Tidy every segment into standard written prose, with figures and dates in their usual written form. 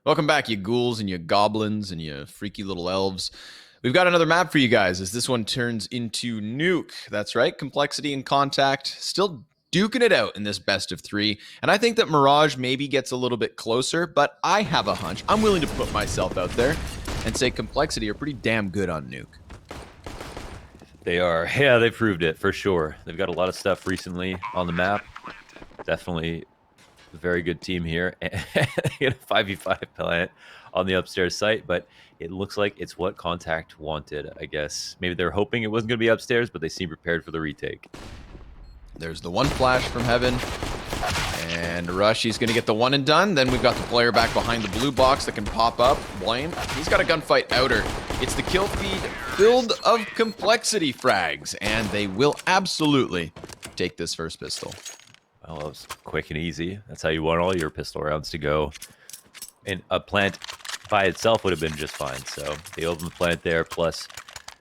Welcome back, you ghouls and you goblins and you freaky little elves. We've got another map for you guys as this one turns into Nuke. That's right, Complexity and Contact still duking it out in this best of three. And I think that Mirage maybe gets a little bit closer, but I have a hunch. I'm willing to put myself out there and say Complexity are pretty damn good on Nuke. They are. Yeah, they proved it for sure. They've got a lot of stuff recently on the map. Definitely a very good team here. And a 5v5 plant on the upstairs site, but it looks like it's what Contact wanted, I guess. Maybe they're hoping it wasn't going to be upstairs, but they seem prepared for the retake. There's the one flash from Heaven. And Rush, he's going to get the one and done. Then we've got the player back behind the blue box that can pop up. Blame. He's got a gunfight outer. It's the kill feed filled of Complexity frags. And they will absolutely take this first pistol. Well, it was quick and easy. That's how you want all your pistol rounds to go. And a plant by itself would have been just fine. So they opened the plant there, plus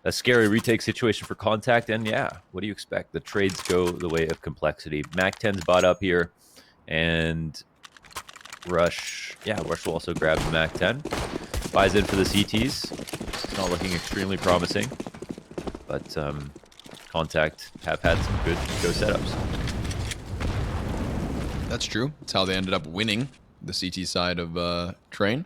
a scary retake situation for Contact. And yeah, what do you expect? The trades go the way of Complexity. Mac 10's bought up here. And Rush will also grab the Mac 10. Buys in for the CTs. It's not looking extremely promising. But Contact have had some good go setups. That's true. That's how they ended up winning the CT side of Train.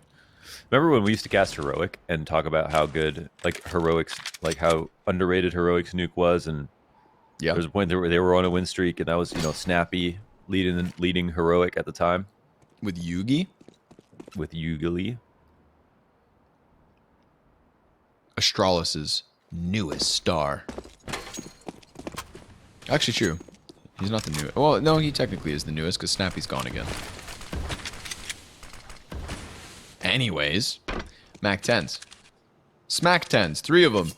Remember when we used to cast Heroic and talk about how good, like, Heroics, like how underrated Heroics Nuke was? And yeah, there was a point where they were on a win streak, and that was, Snappy leading Heroic at the time. With Yugi? With Yugi. Astralus's newest star. Actually, true. He's not the newest. Well, no, he technically is the newest because Snappy's gone again. Anyways, Mac 10s. Smack 10s. 3 of them.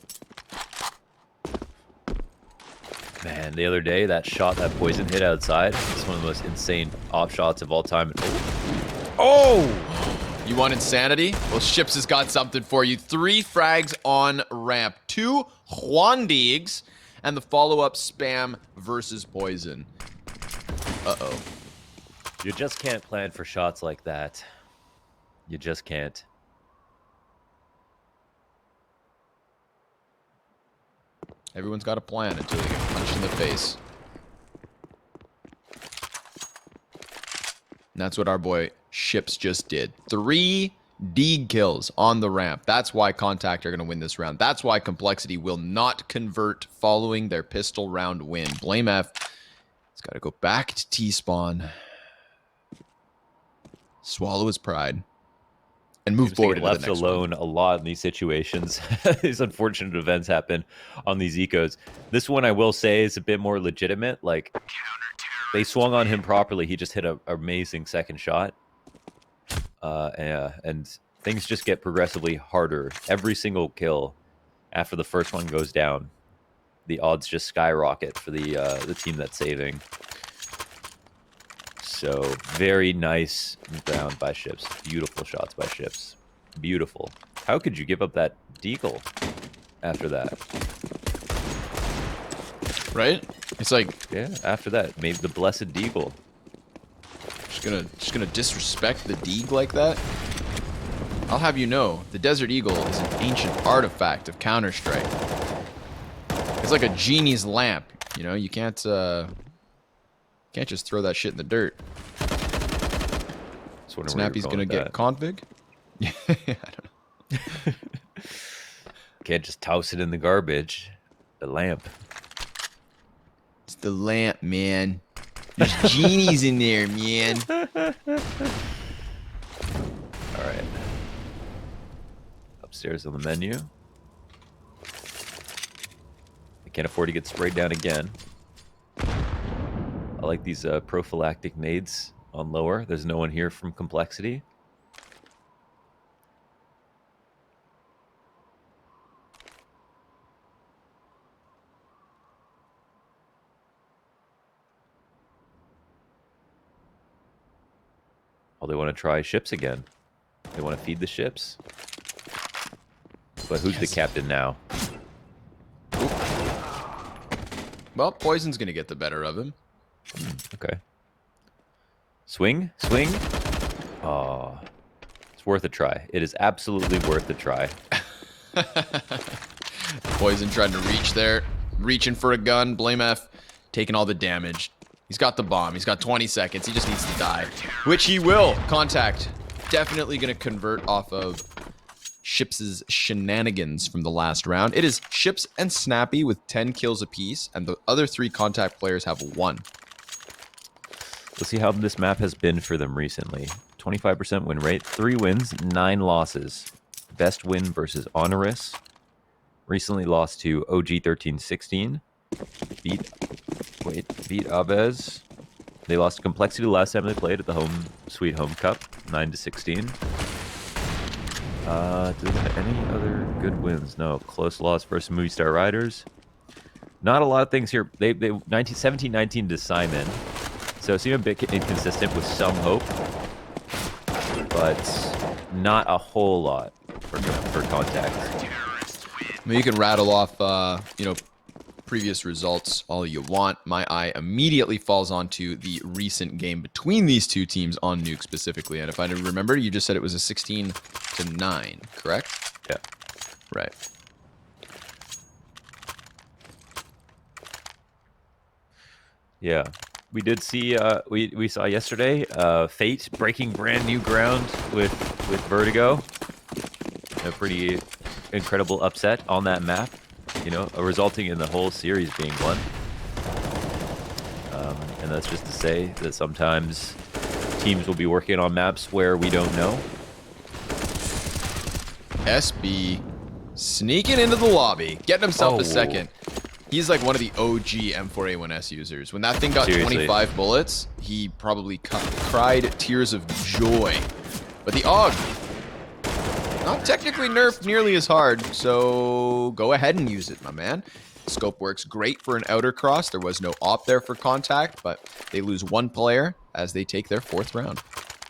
Man, the other day, that shot, that poison hit outside, it's one of the most insane op shots of all time. Oh! You want insanity? Well, Ships has got something for you. 3 frags on ramp. 2 Huandigs. And the follow-up spam versus poison. Uh-oh. You just can't plan for shots like that. You just can't. Everyone's got a plan until they get punched in the face. And that's what our boy Ships just did. 3 Deeg kills on the ramp. That's why Contact are going to win this round. That's why Complexity will not convert following their pistol round win. Blame F. It's got to go back to T-spawn. Swallow his pride. And move forward to the next left alone a lot in these situations. These unfortunate events happen on these ecos. This one, I will say, is a bit more legitimate. Like, they swung on him properly. He just hit an amazing second shot. And things just get progressively harder. Every single kill after the first one goes down, the odds just skyrocket for the team that's saving. So very nice round by Ships. Beautiful shots by Ships. Beautiful. How could you give up that deagle after that? Right? It's like, yeah, after that, maybe the blessed deagle. Just gonna disrespect the Deeg like that? I'll have you know, the Desert Eagle is an ancient artifact of Counter-Strike. It's like a genie's lamp, you know? You can't just throw that shit in the dirt. Snappy's gonna get config? Yeah, I don't know. Can't just toss it in the garbage. The lamp. It's the lamp, man. There's genies in there, man. Alright. Upstairs on the menu. I can't afford to get sprayed down again. I like these prophylactic nades on lower. There's no one here from Complexity. Oh, they want to try Ships again. They want to feed the Ships. But who's the captain now? Well, Poison's gonna get the better of him. Okay. Swing? Swing? Oh. It's worth a try. It is absolutely worth a try. Poison trying to reach there. Reaching for a gun. Blame F. Taking all the damage. He's got the bomb. He's got 20 seconds. He just needs to die. Which he will. c0ntact. Definitely going to convert off of Ships' shenanigans from the last round. It is Ships and Snappy with 10 kills apiece. And the other 3 c0ntact players have 1. Let's see how this map has been for them recently. 25% win rate. 3 wins, 9 losses. Best win versus Honorous. Recently lost to OG 1316. Beat Abez. They lost to Complexity the last time they played at the Sweet Home Cup, 9-16. Do they have any other good wins? No. Close loss versus Movie Star Riders. Not a lot of things here. They 17-19 to Simon. So seem a bit inconsistent with some hope. But not a whole lot for c0ntact. I mean, you can rattle off, previous results all you want. My eye immediately falls onto the recent game between these two teams on Nuke specifically. And if I remember, you just said it was a 16-9, correct? Yeah. Right. Yeah. We did see, we saw yesterday, Fate breaking brand new ground with Vertigo. A pretty incredible upset on that map, resulting in the whole series being won. And that's just to say that sometimes teams will be working on maps where we don't know. SB sneaking into the lobby, getting himself a second. He's like one of the OG M4A1S users. When that thing got 25 bullets, he probably cried tears of joy. But the AUG, not technically nerfed nearly as hard, so go ahead and use it, my man. Scope works great for an outer cross. There was no op there for c0ntact, but they lose 1 player as they take their 4th round.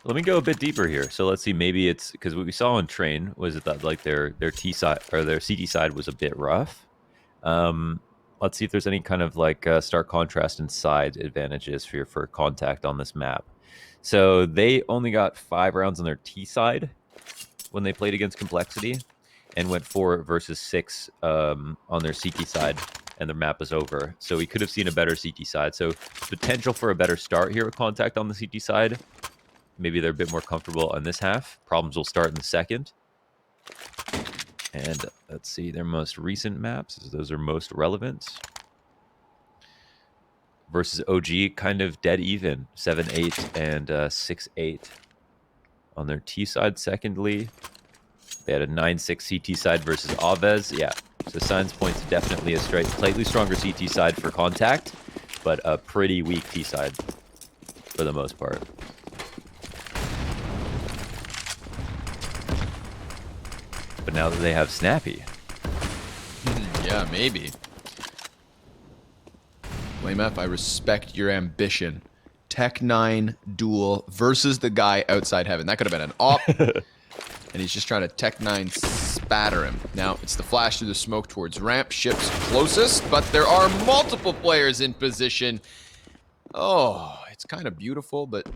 Let me go a bit deeper here. So let's see, maybe it's because what we saw on Train was that like their T side or their CT side was a bit rough. Let's see if there's any kind of like stark contrast and side advantages for c0ntact on this map. So they only got 5 rounds on their T side when they played against Complexity, and went 4 versus 6 on their CT side, and the map is over. So we could have seen a better CT side. So potential for a better start here with c0ntact on the CT side. Maybe they're a bit more comfortable on this half. Problems will start in the second. And let's see their most recent maps, as those are most relevant. Versus OG, kind of dead even, 7-8 and 6-8 on their T side. Secondly, they had a 9-6 CT side versus Avez. Yeah, so signs point to definitely a slightly stronger CT side for c0ntact, but a pretty weak T side for the most part. But now that they have Snappy. Yeah, maybe. Blame F, I respect your ambition. Tech 9 duel versus the guy outside heaven. That could have been an op. And he's just trying to Tech 9 spatter him. Now, it's the flash through the smoke towards ramp. Ship's closest, but there are multiple players in position. Oh, it's kind of beautiful, but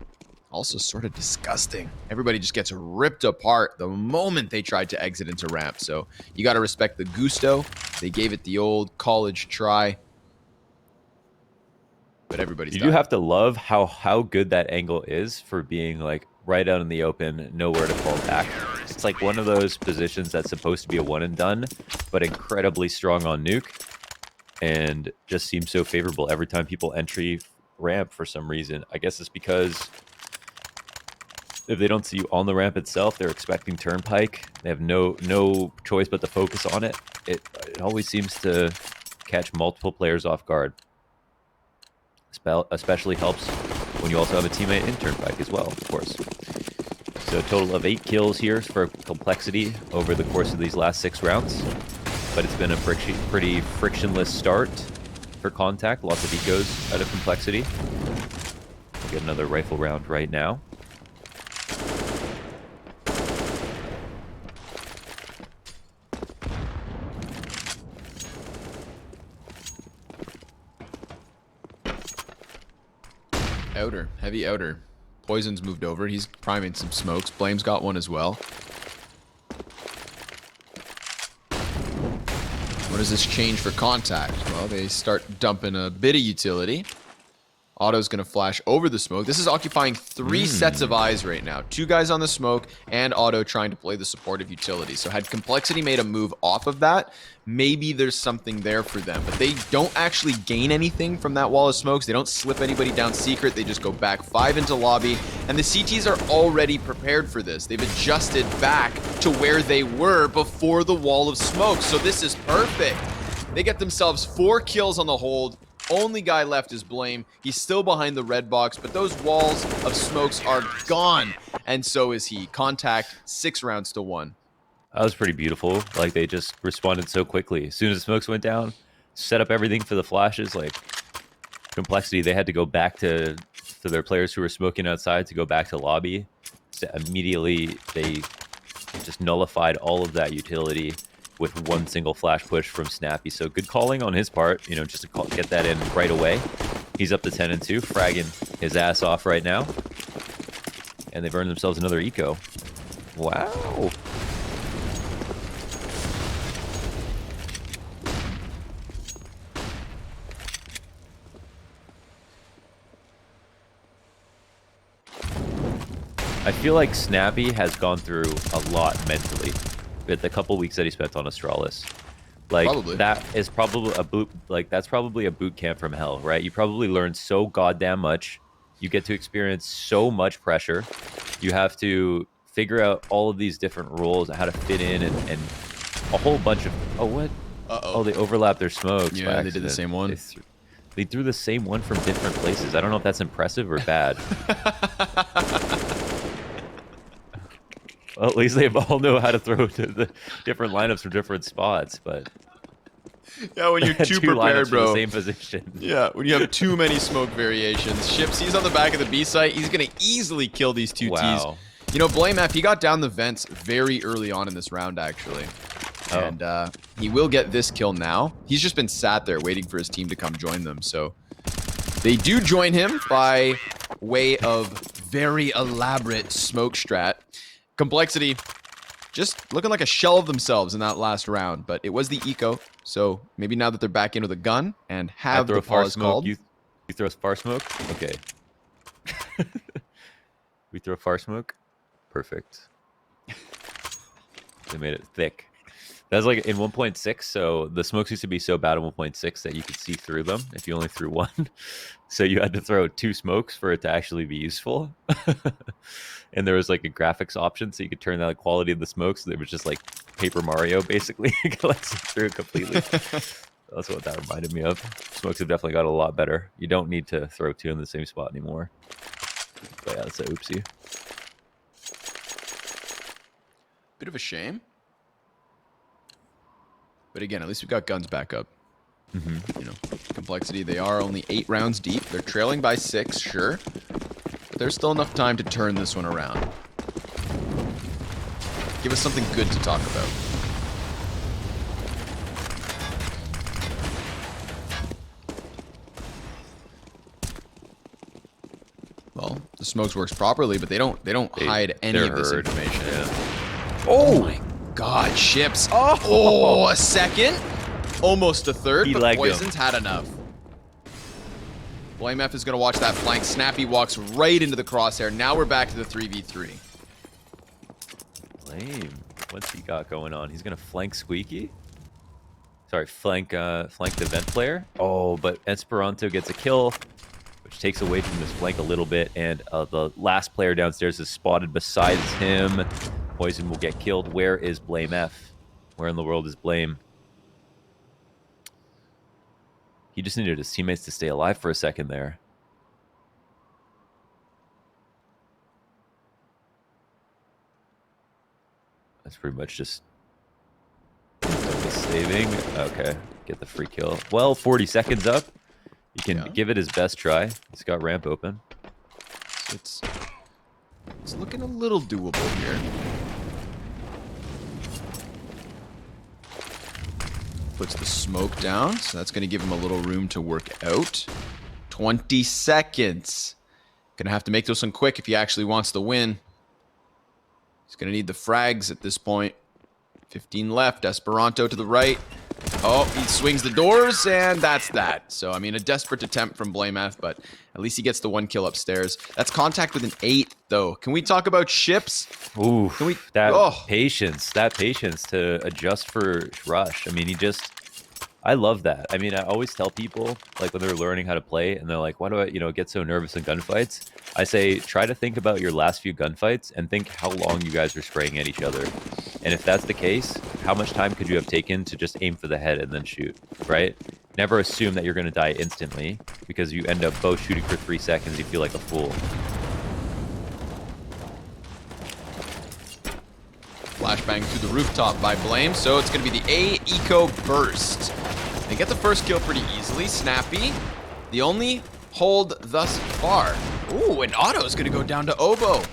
also sort of disgusting. Everybody just gets ripped apart the moment they tried to exit into ramp. So you got to respect the gusto. They gave it the old college try. But everybody's You do have to love how good that angle is for being like right out in the open, nowhere to fall back. It's like one of those positions that's supposed to be a one and done, but incredibly strong on Nuke, and just seems so favorable every time people entry ramp for some reason. I guess it's because if they don't see you on the ramp itself, they're expecting Turnpike. They have no choice but to focus on it. It always seems to catch multiple players off guard. Especially helps when you also have a teammate in Turnpike as well, of course. So a total of 8 kills here for Complexity over the course of these last 6 rounds. But it's been a pretty frictionless start for c0ntact. Lots of ecos out of Complexity. We'll get another rifle round right now. Outer, heavy outer. Poison's moved over. He's priming some smokes. Blame's got one as well. What does this change for contact? Well, they start dumping a bit of utility. Otto's going to flash over the smoke. This is occupying 3 sets of eyes right now. 2 guys on the smoke and Otto trying to play the supportive utility. So had Complexity made a move off of that, maybe there's something there for them. But they don't actually gain anything from that wall of smokes. They don't slip anybody down secret. They just go back 5 into lobby. And the CTs are already prepared for this. They've adjusted back to where they were before the wall of smoke. So this is perfect. They get themselves 4 kills on the hold. Only guy left is Blame. He's still behind the red box, but those walls of smokes are gone. And so is he. Contact 6 rounds to 1. That was pretty beautiful. Like, they just responded so quickly. As soon as the smokes went down, set up everything for the flashes. Like, Complexity, they had to go back to their players who were smoking outside to go back to lobby. So immediately, they just nullified all of that utility with one single flash push from Snappy. So good calling on his part, you know, just to get that in right away. He's up to 10-2, fragging his ass off right now. And they've earned themselves another eco. Wow. I feel like Snappy has gone through a lot mentally with the couple weeks that he spent on Astralis. Like, that is probably a boot, like, that's probably a boot camp from hell, right? You probably learn so goddamn much. You get to experience so much pressure. You have to figure out all of these different roles, how to fit in, and a whole bunch of... Oh, what? Oh, they overlap their smokes. Yeah, they did the same one. They threw the same one from different places. I don't know if that's impressive or bad. Well, at least they all know how to throw to the different lineups from different spots, but... Yeah, when you're too prepared, bro. The same position. Yeah, when you have too many smoke variations. Ships, he's on the back of the B site. He's going to easily kill these 2 Ts. You know, Blame F, he got down the vents very early on in this round, actually. Oh. And he will get this kill now. He's just been sat there waiting for his team to come join them. So they do join him by way of very elaborate smoke strat. Complexity just looking like a shell of themselves in that last round, but it was the eco, so maybe now that they're back into the gun and have the pause called. You throw far smoke? Okay. We throw far smoke? Perfect. They made it thick. That's like in 1.6, so the smokes used to be so bad in 1.6 that you could see through them if you only threw 1. So you had to throw 2 smokes for it to actually be useful. And there was like a graphics option, so you could turn down the quality of the smokes. So it was just like Paper Mario, basically. Like, through it completely. That's what that reminded me of. Smokes have definitely got a lot better. You don't need to throw 2 in the same spot anymore. But yeah, that's a oopsie. Bit of a shame. But again, at least we've got guns back up. You know, Complexity, they are only 8 rounds deep. They're trailing by 6, sure. But there's still enough time to turn this one around. Give us something good to talk about. Well, the smokes works properly, but they don't hide any of this information. Yeah. Oh my God, Ships. Oh, a second. Almost a third, but Poison's had enough. Blame F is going to watch that flank. Snappy walks right into the crosshair. Now we're back to the 3v3. Blame. What's he got going on? He's going to flank Squeaky? Sorry, flank the vent player. Oh, but Esperanto gets a kill, which takes away from this flank a little bit. And the last player downstairs is spotted besides him. Poison will get killed. Where is Blame F? Where in the world is Blame? He just needed his teammates to stay alive for a second there. That's pretty much just saving. Okay, get the free kill. Well, 40 seconds up. You can give it his best try. He's got ramp open. It's looking a little doable here. Puts the smoke down, so that's going to give him a little room to work out. 20 seconds. Gonna have to make this one quick if he actually wants to win. He's gonna need the frags at this point. 15 left. Esperanto to the right. Oh, he swings the doors, and that's that. So, I mean, a desperate attempt from Blamef, but at least he gets the 1 kill upstairs. That's contact with an 8, though. Can we talk about ships? Ooh, Can we? that patience to adjust for rush. I mean, I love that. I mean, I always tell people, like, when they're learning how to play, and they're like, why do I, get so nervous in gunfights? I say, try to think about your last few gunfights and think how long you guys were spraying at each other. And if that's the case, how much time could you have taken to just aim for the head and then shoot, right? Never assume that you're going to die instantly, because you end up both shooting for 3 seconds, you feel like a fool. Flashbang through the rooftop by Blame, so it's going to be the A Eco Burst. They get the first kill pretty easily. Snappy, the only hold thus far. Ooh, and Otto's going to go down to Oboe.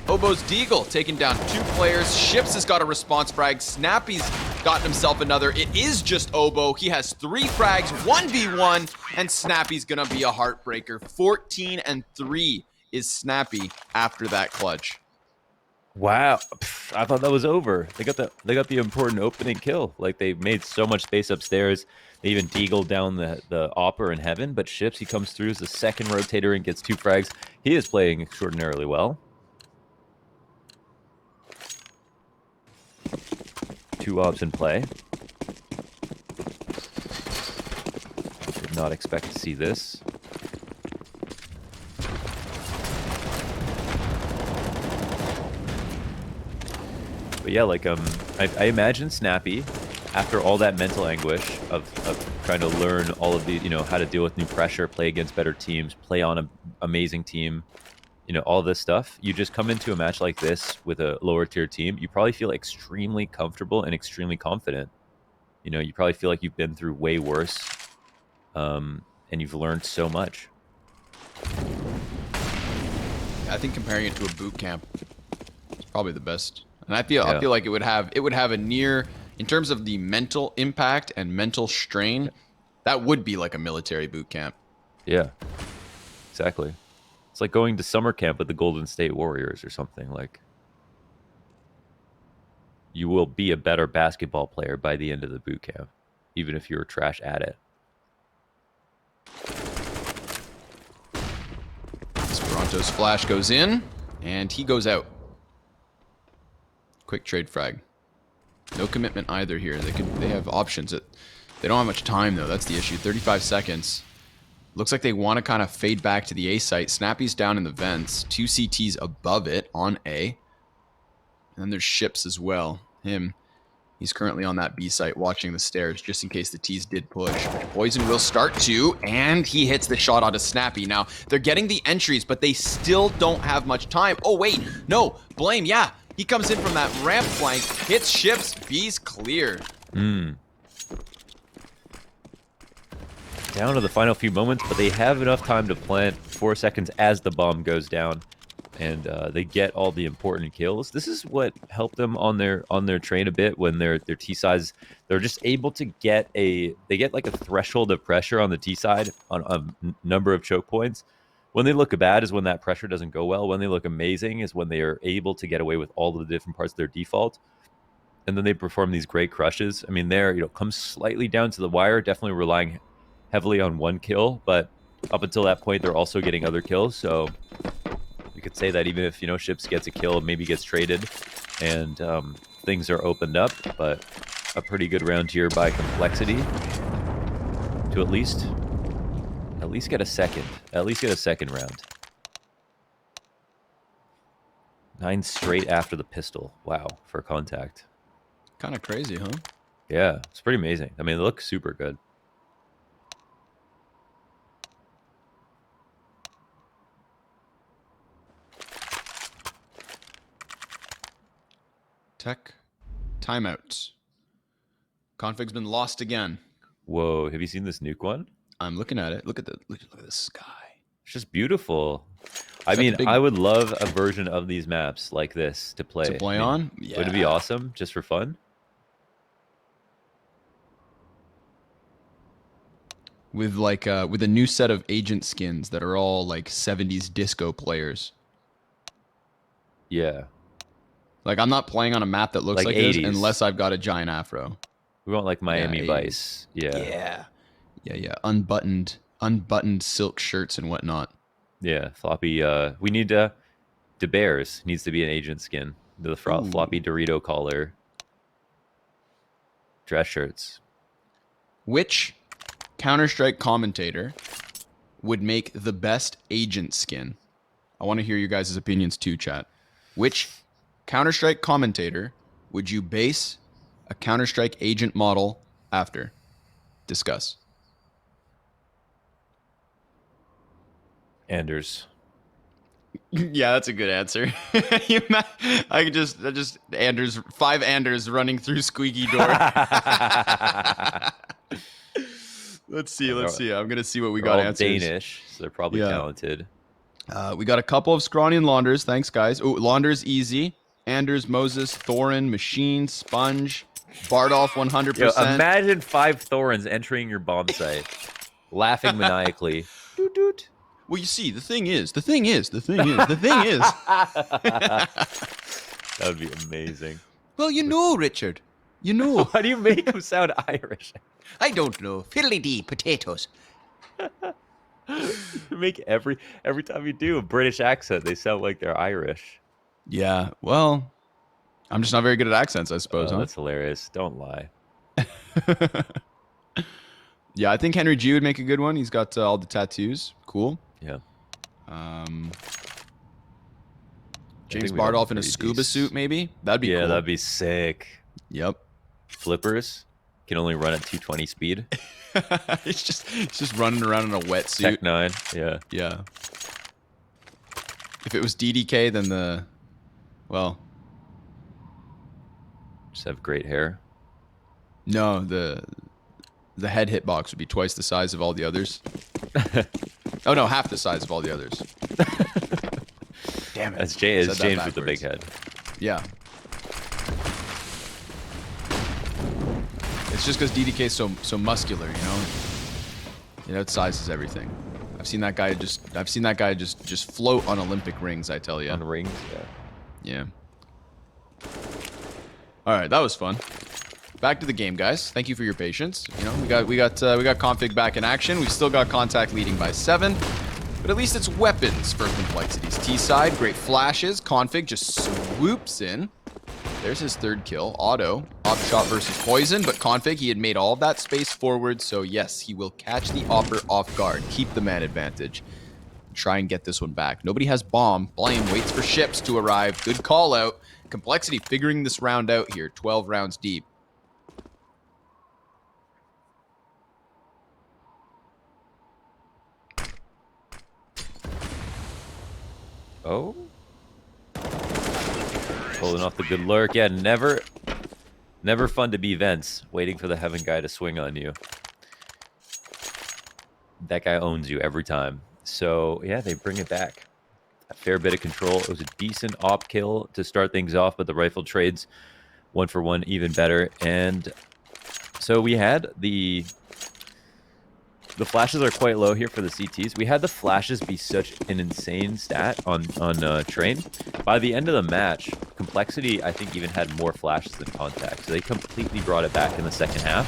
Oboe's Deagle taking down 2 players. Ships has got a response frag. Snappy's gotten himself another. It is just Oboe. He has 3 frags, 1v1, and Snappy's going to be a heartbreaker. 14-3 is Snappy after that clutch. Wow, I thought that was over. They got the important opening kill. Like, they made so much space upstairs. They even deagled down the Opper in heaven. But Ships, he comes through as the second rotator and gets 2 frags. He is playing extraordinarily well. 2 ops in play. Did not expect to see this. But yeah, like, I imagine Snappy, after all that mental anguish of trying to learn all of the, how to deal with new pressure, play against better teams, play on an amazing team, all this stuff, you just come into a match like this with a lower tier team, you probably feel extremely comfortable and extremely confident. You probably feel like you've been through way worse, and you've learned so much. I think comparing it to a boot camp is probably the best. And I feel like it would have a near, in terms of the mental impact and mental strain, that would be like a military boot camp. Yeah, exactly. It's like going to summer camp with the Golden State Warriors or something. Like, you will be a better basketball player by the end of the boot camp, even if you're trash at it. Esperanto's flash goes in, and he goes out. Quick trade frag. No commitment either here. They have options. They don't have much time, though. That's the issue. 35 seconds. Looks like they want to kind of fade back to the A site. Snappy's down in the vents. 2 CTs above it on A. And then there's Ships as well. He's currently on that B site watching the stairs just in case the T's did push. Poison will start to, and he hits the shot onto Snappy. Now, they're getting the entries, but they still don't have much time. Oh, wait. No. Blame. Yeah. He comes in from that ramp flank, hits Ships, B's clear. Down to the final few moments, but they have enough time to plant 4 seconds as the bomb goes down, and they get all the important kills. This is what helped them on their train a bit when their T sides, they're just able to get like a threshold of pressure on the T side on a number of choke points. When they look bad is when that pressure doesn't go well. When they look amazing is when they are able to get away with all of the different parts of their default. And then they perform these great crushes. I mean, comes slightly down to the wire, definitely relying heavily on 1 kill. But up until that point, they're also getting other kills. So you could say that even if, Ships gets a kill, maybe gets traded, and things are opened up. But a pretty good round here by Complexity to at least get a second round. 9 straight after the pistol. Wow, for contact. Kind of crazy, huh? Yeah, it's pretty amazing. I mean, they look super good. Tech timeout. Config's been lost again. Whoa, have you seen this Nuke one? I'm looking at it. Look at the sky. It's just beautiful. I mean, I would love a version of these maps like this to play. On? Yeah. Would it be awesome just for fun? with like with a new set of agent skins that are all like 70s disco players. Yeah, Like I'm not playing on a map that looks like like this 80s. unless I've got a giant afro. We want like Yeah, Miami 80s. Vice. Yeah, Yeah. Yeah, yeah. Unbuttoned silk shirts and whatnot. yeah. Floppy. We need De Bears needs to be an agent skin. The Ooh. floppy Dorito collar, dress shirts. Which Counter-Strike commentator would make the best agent skin? I want to hear your guys' opinions too, chat. Which Counter-Strike commentator would you base a Counter-Strike agent model after? Discuss. Anders. Yeah, that's a good answer. I just Anders, 5 Anders running through squeaky door. Let's see. Let's see. I'm gonna see what we They're got all answers. Danish, so they're probably Yeah. talented. We got a couple of scrawny and Launders. Thanks, guys. Oh, Launders easy. Anders, Moses, Thorin, Machine, Sponge, Bardolph 100%. Yo, imagine 5 Thorns entering your bomb site, laughing maniacally. Doot, doot. Well, you see, the thing is. That would be amazing. Well, you know, Richard. You know. Why do you make them sound Irish? I don't know. Fiddly-dee, potatoes. Make every time you do a British accent, they sound like they're Irish. Yeah, well, I'm just not very good at accents, I suppose, Oh, huh? that's hilarious. Don't lie. Yeah, I think Henry G would make a good one. He's got all the tattoos. Cool. Yeah. James we got Bardolph in a pretty scuba decent. suit, maybe? That'd be cool. Yeah, that'd be sick. Yep. Flippers can only run at 220 speed. It's just running around in a wetsuit. Tech 9. Yeah. Yeah. If it was DDK, then Just have great hair. no, the head hitbox would be twice the size of all the others. Oh no, half the size of all the others. Damn it. That's James Said that with the big backwards. head. Yeah. It's just because DDK is so muscular, you know. You know, size is everything. I've seen that guy just float on Olympic rings. I tell you. On rings, yeah. Yeah. All right, that was fun. Back to the game, guys. Thank you for your patience. You know, we got config back in action. We've still got contact leading by 7, but at least it's weapons for Complexity's T side. Great flashes. Config just swoops in. There's his 3rd kill. Auto. Op shot versus poison, but Config, he had made all of that space forward, so yes, he will catch the Opper off guard. Keep the man advantage. Try and get this one back. Nobody has bomb. Blame waits for ships to arrive. Good call out. Complexity figuring this round out here. 12 rounds deep. Oh? Pulling off the good lurk. Yeah, never fun to be Vents, waiting for the Heaven guy to swing on you. That guy owns you every time. So, yeah, they bring it back. A fair bit of control. It was a decent op kill to start things off, but the rifle trades 1 for 1 even better. And so we had the flashes are quite low here for the CTs. We had the flashes be such an insane stat on Train. By the end of the match, Complexity, I think, even had more flashes than Contact. So they completely brought it back in the second half.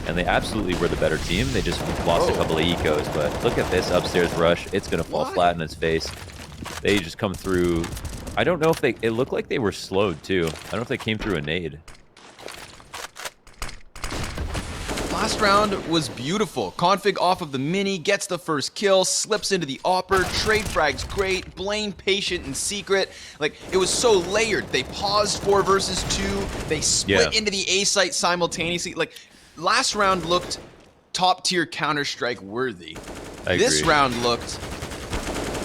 And they absolutely were the better team. They just lost a couple of ecos. But look at this upstairs rush. It's going to fall flat in its face. They just come through. I don't know if they... It looked like they were slowed, too. I don't know if they came through a nade. Last round was beautiful. Config off of the mini, gets the first kill, slips into the Opper, trade frag's great, Blaine patient and secret. Like, it was so layered. They paused 4 versus 2, they split into the A site simultaneously. Like, last round looked top tier Counter-Strike worthy. This round looked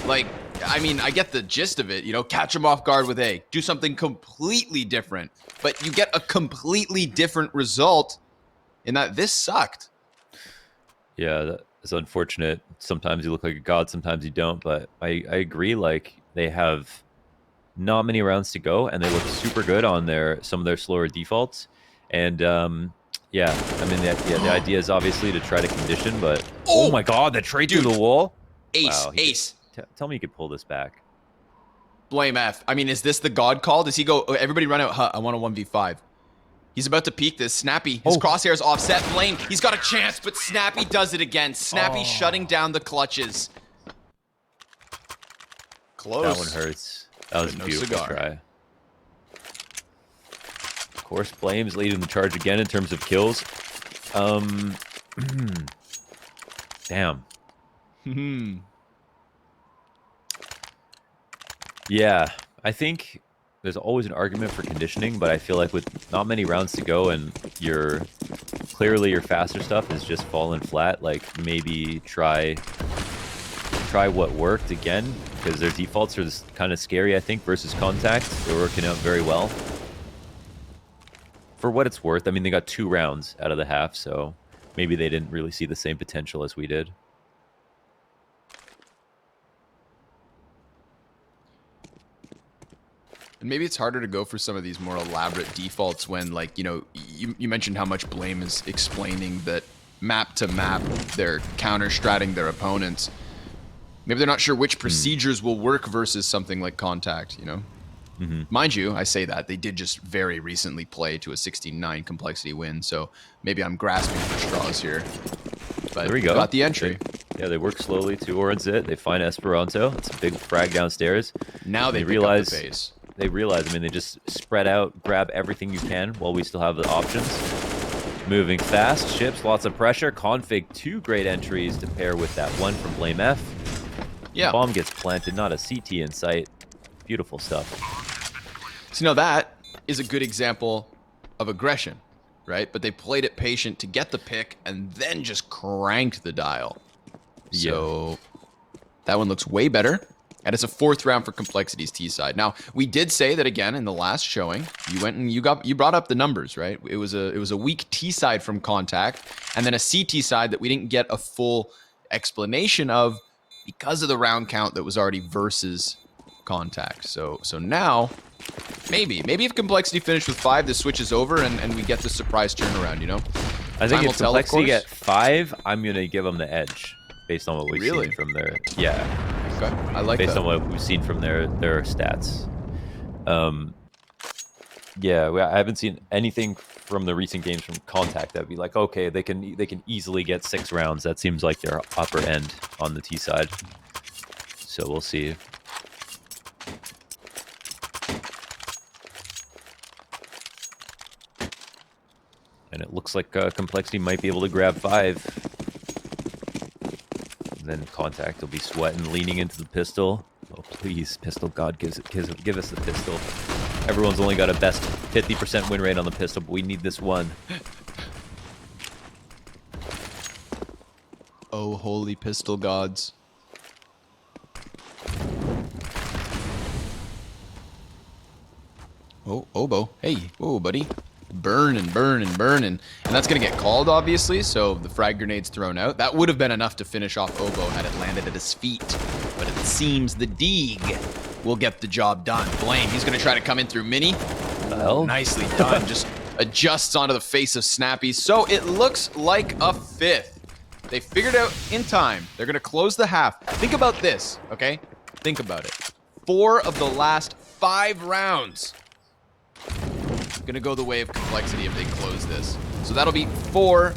like, I mean, I get the gist of it, you know, catch them off guard with A, do something completely different, but you get a completely different result in that this sucked. Yeah, that's unfortunate. Sometimes you look like a god, sometimes you don't, but I agree, like, they have not many rounds to go, and they look super good on some of their slower defaults. And, yeah, I mean, the idea is obviously to try to condition, but Oh my God, the trade through Dude. the wall. Ace, Wow, ace. tell me you could pull this back. Blame F. I mean, is this the God call? Does he go, oh, everybody run out hut, I want a 1v5. He's about to peek this. Snappy, his crosshairs offset. Blame, he's got a chance, but Snappy does it again. Snappy shutting down the clutches. Close. That one hurts. That was a beautiful try. Of course, Blame's leading the charge again in terms of kills. Damn. Yeah, I think there's always an argument for conditioning, but I feel like with not many rounds to go and clearly your faster stuff is just falling flat, like maybe try what worked again, because their defaults are kind of scary, I think, versus contact. They're working out very well. For what it's worth, I mean, they got 2 rounds out of the half, so maybe they didn't really see the same potential as we did. And maybe it's harder to go for some of these more elaborate defaults when, like, you know, you mentioned how much Blame is explaining that map to map they're counter-stratting their opponents. Maybe they're not sure which procedures will work versus something like contact, you know? Mind you, I say that. They did just very recently play to a 16-9 complexity win, so maybe I'm grasping for straws here. But there we go. Got the entry. They work slowly towards it. They find Esperanto. It's a big frag downstairs. Now they realize pick up the pace. They realize, I mean, they just spread out, grab everything you can while we still have the options. Moving fast, ships, lots of pressure. Config 2 great entries to pair with that one from Blame F. Yeah. Bomb gets planted, not a CT in sight. Beautiful stuff. So, you know, that is a good example of aggression, right? But they played it patient to get the pick and then just cranked the dial. So that one looks way better. And it's a 4th round for Complexity's T side. Now, we did say that again in the last showing. You went and you brought up the numbers, right? It was a weak T side from Contact, and then a CT side that we didn't get a full explanation of because of the round count that was already versus Contact. So now, maybe if Complexity finished with 5, this switches over and we get the surprise turnaround. You know, I think if Complexity get 5, I'm gonna give them the edge based on what we've seen from their Okay. I like based that. on what we've seen from their stats. I haven't seen anything from the recent games from Contact that would be like, okay, they can easily get 6 rounds. That seems like their upper end on the T side. So we'll see. And it looks like Complexity might be able to grab 5. Then Contact will be sweating, leaning into the pistol. Oh, please, Pistol God, give us the pistol. Everyone's only got a best 50% win rate on the pistol, but we need this one. Oh, holy pistol gods. Oh, Oboe. Hey, whoa, buddy. Burning. And that's going to get called, obviously, so the frag grenade's thrown out. That would have been enough to finish off Oboe had it landed at his feet. But it seems the Deeg will get the job done. Blame, he's going to try to come in through Mini. Well, nicely done. Just adjusts onto the face of Snappy. So it looks like a 5th. They figured out in time. They're going to close the half. Think about this, okay? Think about it. 4 of the last 5 rounds gonna go the way of Complexity if they close this. So that'll be 4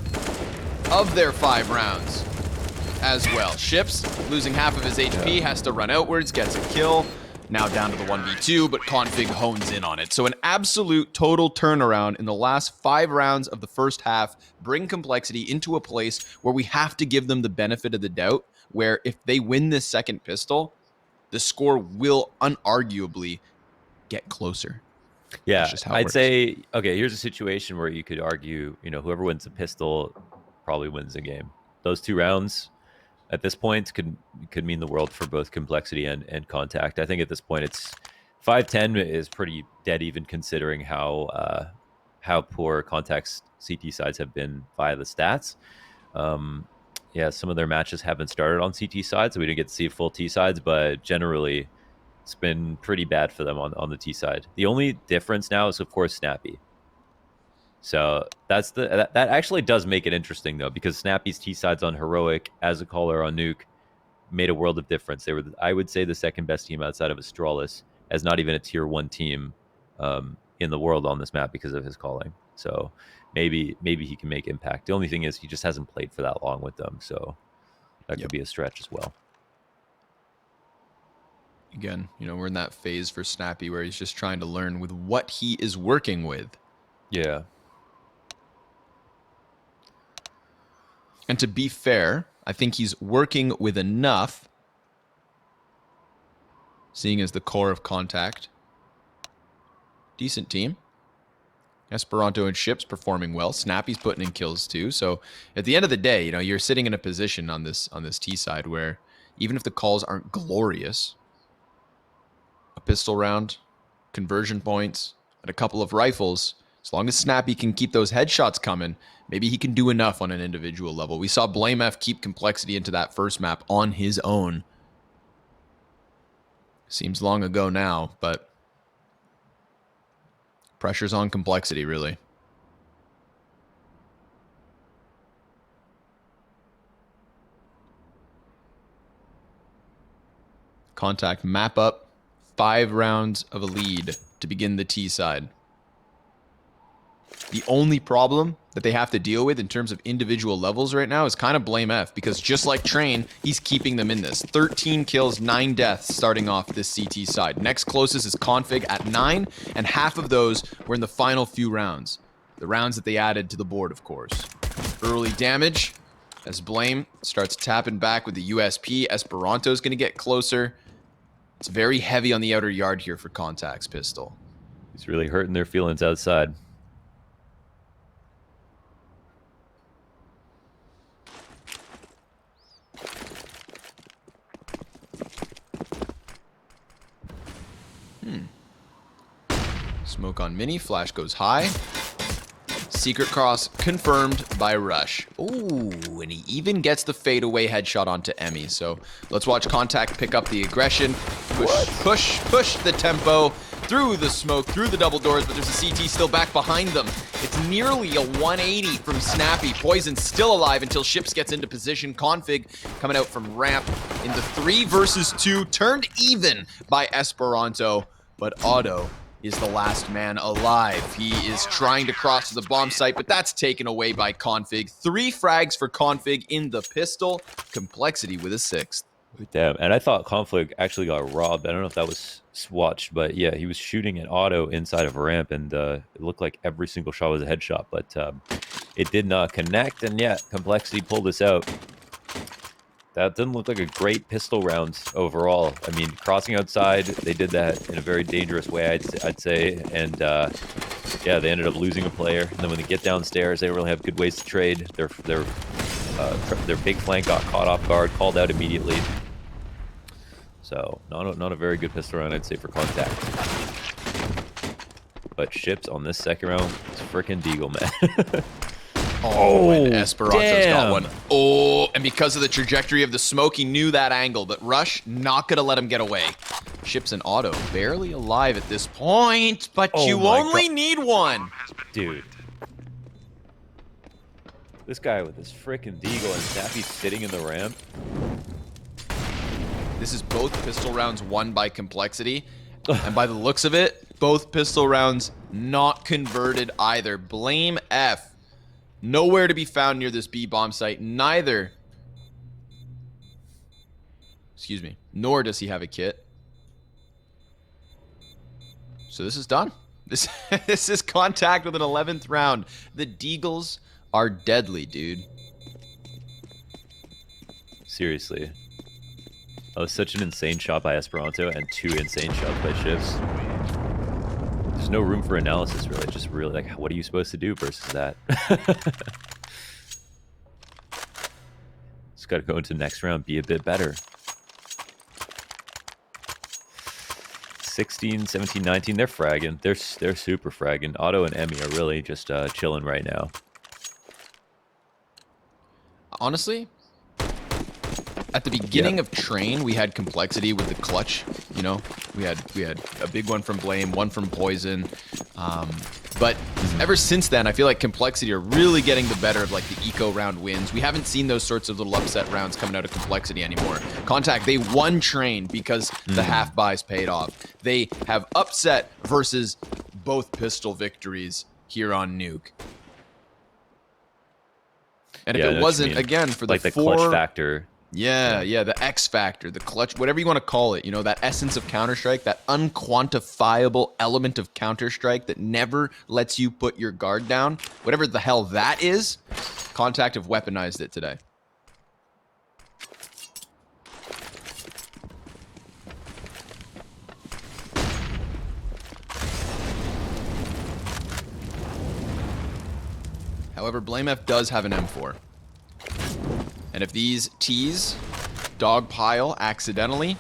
of their 5 rounds as well. Ships losing half of his HP, has to run outwards, gets a kill. Now down to the 1v2, but Config hones in on it. So an absolute total turnaround in the last 5 rounds of the first half, bring Complexity into a place where we have to give them the benefit of the doubt, where if they win this second pistol, the score will unarguably get closer. Yeah, I'd say, okay, here's a situation where you could argue, you know, whoever wins the pistol probably wins the game. Those 2 rounds at this point could mean the world for both Complexity and Contact. I think at this point it's 5-10 is pretty dead even considering how poor Contact's CT sides have been via the stats. Some of their matches haven't started on CT sides, so we didn't get to see full T sides, but generally it's been pretty bad for them on the T side. The only difference now is, of course, Snappy. So that actually does make it interesting though, because Snappy's T sides on Heroic as a caller on Nuke made a world of difference. They were, I would say, the second best team outside of Astralis, as not even a tier 1 team in the world on this map because of his calling. So maybe he can make impact. The only thing is he just hasn't played for that long with them, so that could be a stretch as well. Again, you know, we're in that phase for Snappy where he's just trying to learn with what he is working with. Yeah. And to be fair, I think he's working with enough, seeing as the core of c0ntact. Decent team. Esperanto and Ships performing well. Snappy's putting in kills too. So at the end of the day, you know, you're sitting in a position on this T side where even if the calls aren't glorious, a pistol round, conversion points, and a couple of rifles, as long as Snappy can keep those headshots coming, maybe he can do enough on an individual level. We saw BlameF keep Complexity into that first map on his own. Seems long ago now, but pressure's on Complexity, really. c0ntact map up, 5 rounds of a lead to begin the T side. The only problem that they have to deal with in terms of individual levels right now is kind of BlameF, because just like Train, he's keeping them in this. 13 kills, 9 deaths starting off this CT side. Next closest is Config at 9, and half of those were in the final few rounds. The rounds that they added to the board, of course. Early damage as Blame starts tapping back with the USP. Esperanto's going to get closer. It's very heavy on the outer yard here for c0ntact's pistol. He's really hurting their feelings outside. Smoke on Mini. Flash goes high. Secret cross confirmed by Rush. Ooh, and he even gets the fadeaway headshot onto Emmy. So let's watch c0ntact pick up the aggression. Push the tempo through the smoke, through the double doors, but there's a CT still back behind them. It's nearly a 180 from Snappy. Poison still alive until Ships gets into position. Config coming out from ramp in the 3 versus 2, turned even by Esperanto, but Otto is the last man alive. He is trying to cross to the bomb site, but that's taken away by Config. 3 frags for Config in the pistol. Complexity with a 6th. Damn, and I thought Conflict actually got robbed. I don't know if that was swatched, but yeah, he was shooting at Otto inside of a ramp, and it looked like every single shot was a headshot, but it did not connect, and yeah, Complexity pulled this out. That didn't look like a great pistol round overall. I mean, crossing outside, they did that in a very dangerous way, I'd say. And yeah, they ended up losing a player. And then when they get downstairs, they don't really have good ways to trade. Their big flank got caught off guard, called out immediately. So not a very good pistol round, I'd say, for c0ntact. But Ships on this second round, it's freaking Deagle, man. Oh, and Esperanto's got one. Oh, and because of the trajectory of the smoke, he knew that angle. But Rush, not going to let him get away. Ships and Otto barely alive at this point, but you only need one. Dude. This guy with his freaking Deagle and Snappy sitting in the ramp. This is both pistol rounds won by Complexity. And by the looks of it, both pistol rounds not converted either. Blame F. Nowhere to be found near this B bomb site. Neither. Excuse me. Nor does he have a kit. So this is done. This is c0ntact with an 11th round. The Deagles are deadly, dude. Seriously. That was such an insane shot by Esperanto and 2 insane shots by Ships. There's no room for analysis, really. Just really, like, what are you supposed to do versus that? Just got to go into the next round, be a bit better. 16, 17, 19, they're fragging. They're super fragging. Otto and Emmy are really just chilling right now. Honestly, At the beginning of Train, we had complexity with the clutch. You know, we had a big one from Blame, one from Poison. But ever since then, I feel like complexity are really getting the better of like the eco round wins. We haven't seen those sorts of little upset rounds coming out of complexity anymore. c0ntact, they won Train because the half buys paid off. They have upset versus both pistol victories here on Nuke. And if it wasn't, again, for the like the four, clutch factor. Yeah, the X factor, the clutch, whatever you want to call it, you know, that essence of Counter-Strike, that unquantifiable element of Counter-Strike that never lets you put your guard down, whatever the hell that is, c0ntact have weaponized it today. However, BlameF does have an M4. And if these T's dogpile accidentally,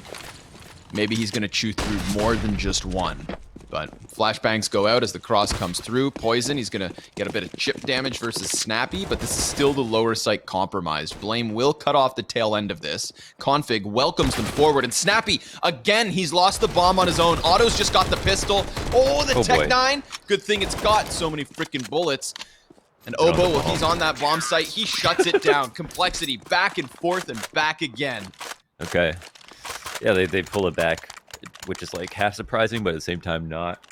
maybe he's going to chew through more than just one. But flashbangs go out as the cross comes through. Poison, he's going to get a bit of chip damage versus Snappy, but this is still the lower sight compromised. Blame will cut off the tail end of this. Config welcomes them forward, and Snappy, again, he's lost the bomb on his own. Otto's just got the pistol. Oh, the Tech 9. Good thing it's got so many freaking bullets. And Obo, well, he's on that bomb site. He shuts it down. Complexity back and forth and back again. Okay. Yeah, they pull it back, which is like half surprising, but at the same time not.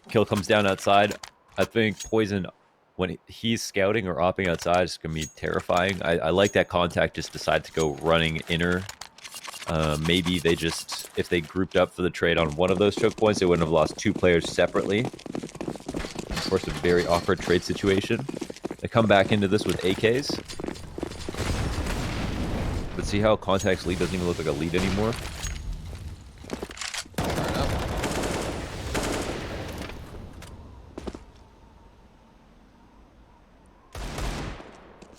Kill comes down outside. I think Poison, when he's scouting or opping outside, is going to be terrifying. I like that c0ntact just decide to go running inner. Maybe they just, if they grouped up for the trade on one of those choke points, they wouldn't have lost two players separately. Of course, a very awkward trade situation. They come back into this with AKs. But see how c0ntact's lead doesn't even look like a lead anymore?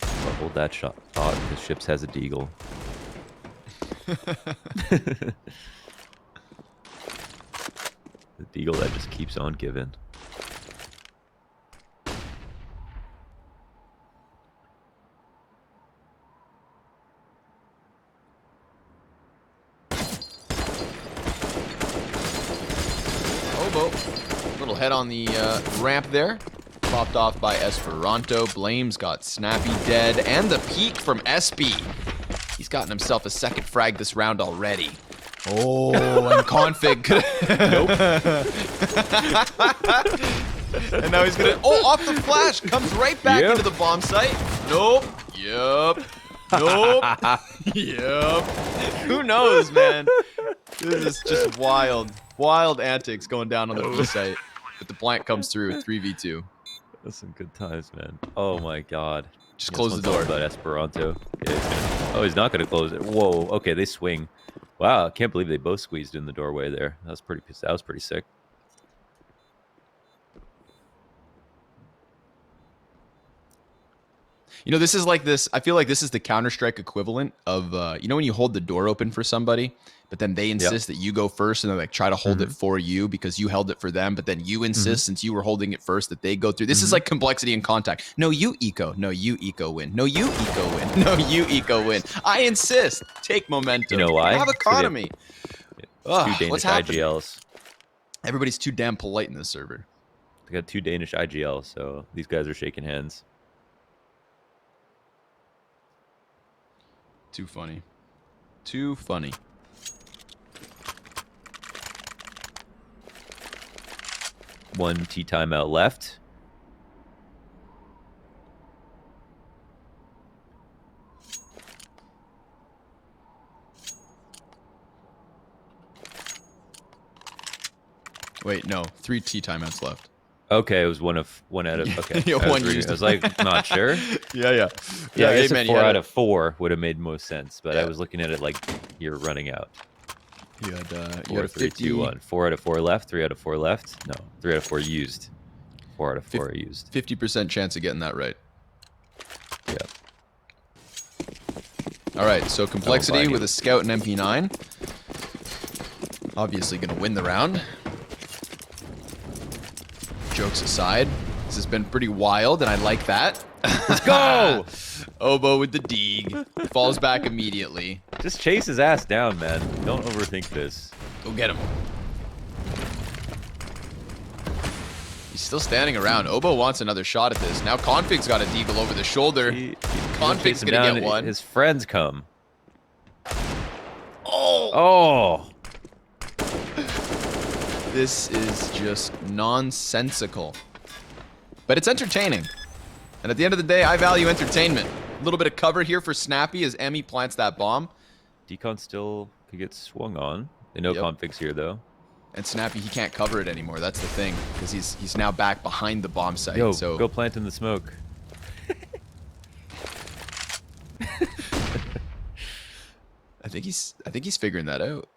I'll hold that shot because Ships has a deagle. The deagle that just keeps on giving. Little head on the ramp there. Popped off by Esperanto. Blame's got Snappy dead. And the peek from SB. He's gotten himself a second frag this round already. Oh, and Config could nope. And now he's gonna, oh, off the flash. Comes right back into the bomb site. Nope. Yep. Nope. Yep. Who knows, man? This is just wild. Wild antics going down on the B site. But the plant comes through 3v2. That's some good times, man. Oh my god. Just close the door. About Esperanto. Yeah, he's gonna, oh, he's not going to close it. Whoa. Okay, they swing. Wow, I can't believe they both squeezed in the doorway there. That was pretty sick. You know, this is like this. I feel like this is the Counter-Strike equivalent of, you know, when you hold the door open for somebody, but then they insist that you go first and they like try to hold it for you because you held it for them, but then you insist since you were holding it first that they go through. This is like complexity and c0ntact. No, you eco. No, you eco win. No, you eco win. No, you eco win. I insist. Take momentum. You know why? Have economy. Two Danish IGLs. Everybody's too damn polite in this server. They got two Danish IGLs, so these guys are shaking hands. Too funny. Too funny. One T timeout left. Wait, no. 3 T timeouts left. Okay, it was one out of okay. Yeah, I was like not sure. Yeah, I guess a 4 out of 4 would have made most sense, but I was looking at it like you're running out. You had 4, 3, 2, 1. 4 out of 4 left. 3 out of 4 left. No, 3 out of 4 used. 4 out of 4 used. 50% chance of getting that right. Yeah. All right, so complexity with a scout and MP9. Obviously going to win the round. Jokes aside, this has been pretty wild, and I like that. Let's go! Oboe with the deeg. Falls back immediately. Just chase his ass down, man. Don't overthink this. Go get him. He's still standing around. Oboe wants another shot at this. Now Config's got a deagle over the shoulder. Config's gonna get one. His friends come. Oh! Oh! This is just nonsensical. But it's entertaining. And at the end of the day, I value entertainment. A little bit of cover here for Snappy as Emmy plants that bomb. Decon still could get swung on. They know Config's here, though. And Snappy, he can't cover it anymore. That's the thing. Because he's now back behind the bomb site. Yo, so go plant in the smoke. I think he's figuring that out.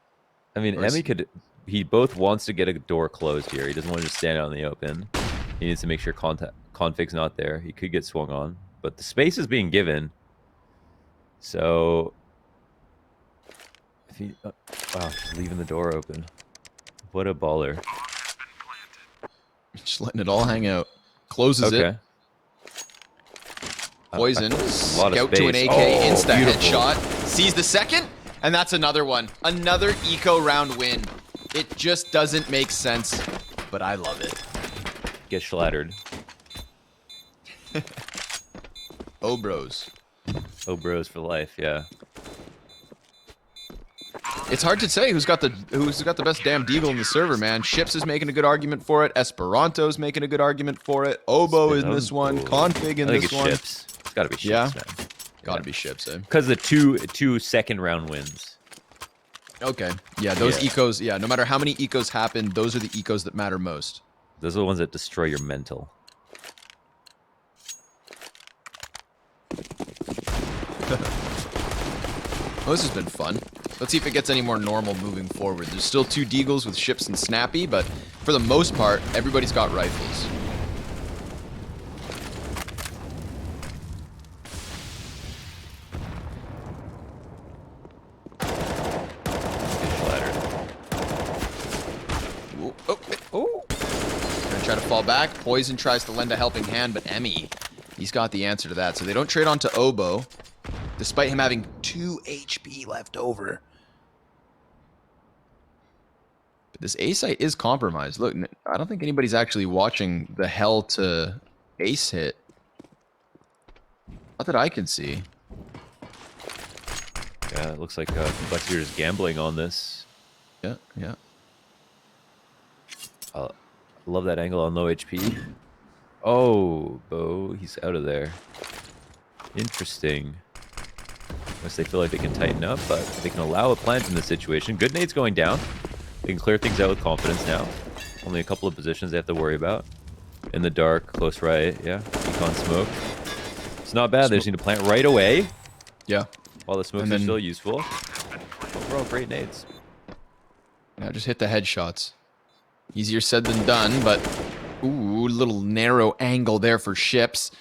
I mean, Emmy could... He both wants to get a door closed here. He doesn't want to just stand out in the open. He needs to make sure Config's not there. He could get swung on. But the space is being given. So... If he... wow, just leaving the door open. What a baller. Just letting it all hang out. Closes it. Poison. Scout to an AK. Insta headshot. Sees the second. And that's another one. Another eco round win. It just doesn't make sense. But I love it. Get schlattered. Oh, bros. Oh, bros for life, yeah. It's hard to say who's got the best damn deagle in the server, man. Ships is making a good argument for it. Esperanto's making a good argument for it. Oboe in this one. Config in this one. Ships. It's gotta be Ships, man. Gotta be Ships, eh? Because the two second round wins. Okay. Yeah, those ecos, no matter how many ecos happen, those are the ecos that matter most. Those are the ones that destroy your mental. Well, this has been fun. Let's see if it gets any more normal moving forward. There's still 2 deagles with Ships and Snappy, but for the most part, everybody's got rifles. Gonna try to fall back. Poison tries to lend a helping hand, but Emmy, he's got the answer to that. So they don't trade on to Oboe, despite him having 2 HP left over. But this A site is compromised. Look, I don't think anybody's actually watching the hell to ace hit. Not that I can see. Yeah, it looks like Complexity is gambling on this. Yeah, yeah. Love that angle on low HP. Oh, Bo, he's out of there. Interesting. Unless they feel like they can tighten up, but they can allow a plant in this situation. Good nades going down. They can clear things out with confidence now. Only a couple of positions they have to worry about. In the dark, close right, yeah. Econ smoke. It's not bad. They just need to plant right away. Yeah. While the smokes are still useful. Overall, great nades. Now just hit the headshots. Easier said than done, but ooh, little narrow angle there for Ships.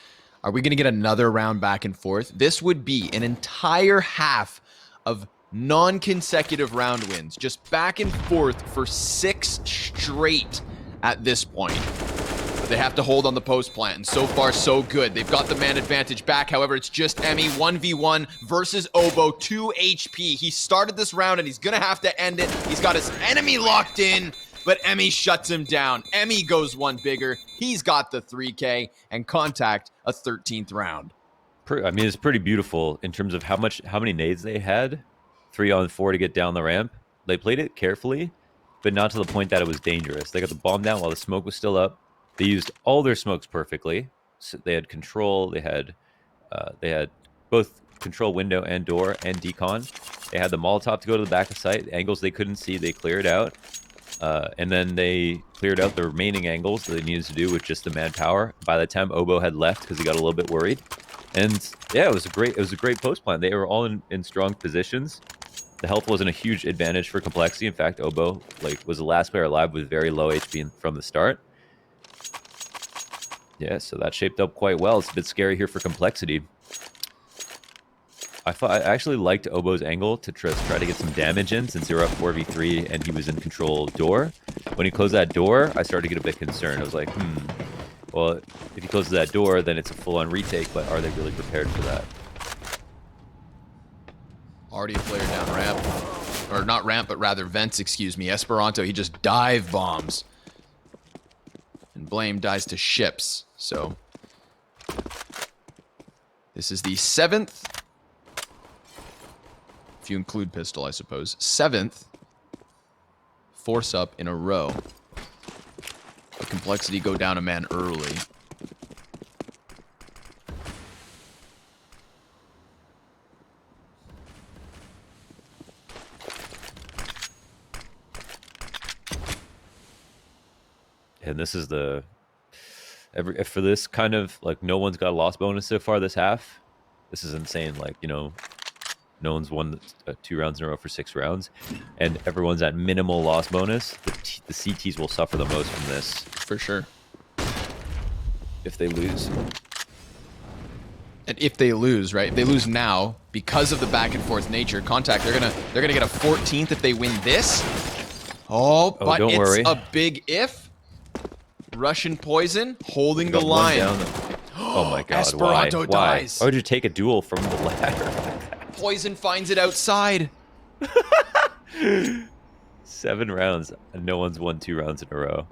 Are we going to get another round back and forth? This would be an entire half of non-consecutive round wins. Just back and forth for 6 straight at this point. But they have to hold on the post plant, and so far so good. They've got the man advantage back. However, it's just Emmy 1v1 versus Oboe, 2 HP. He started this round and he's going to have to end it. He's got his enemy locked in. But Emmy shuts him down. Emmy goes one bigger. He's got the 3K and c0ntact a 13th round. I mean, it's pretty beautiful in terms of how many nades they had. 3 on 4 to get down the ramp. They played it carefully, but not to the point that it was dangerous. They got the bomb down while the smoke was still up. They used all their smokes perfectly. So they had control. They had both control window and door and decon. They had the Molotov to go to the back of site. The angles they couldn't see, they cleared out. And then they cleared out the remaining angles that they needed to do with just the manpower. By the time Oboe had left, because he got a little bit worried, and yeah, it was a great post plan. They were all in strong positions. The health wasn't a huge advantage for Complexity. In fact, Oboe was the last player alive with very low HP from the start. Yeah, so that shaped up quite well. It's a bit scary here for Complexity. I actually liked Oboe's angle to try to get some damage in since they were up 4v3 and he was in control door. When he closed that door, I started to get a bit concerned. I was like, well, if he closes that door, then it's a full-on retake, but are they really prepared for that? Already a player down ramp. Or not ramp, but rather vents, excuse me. Esperanto, he just dive bombs. And Blame dies to ships. So this is the 7th, if you include pistol, I suppose, 7th force up in a row. But Complexity go down a man early. And this is the for this kind of like no one's got a loss bonus so far this half. This is insane. Like, you know, no one's won 2 rounds in a row for 6 rounds, and everyone's at minimal loss bonus. The CTs will suffer the most from this For sure. if they lose. And if they lose, right? If they lose now because of the back and forth nature, Contact, they're gonna get a 14th if they win this. Oh, but don't it's worry. a big if. Russian Poison holding the Got one line. down. Oh my god! Esperanto Why? dies. Why would you take a duel from the ladder? Poison finds it outside. 7 rounds, and no one's won 2 rounds in a row.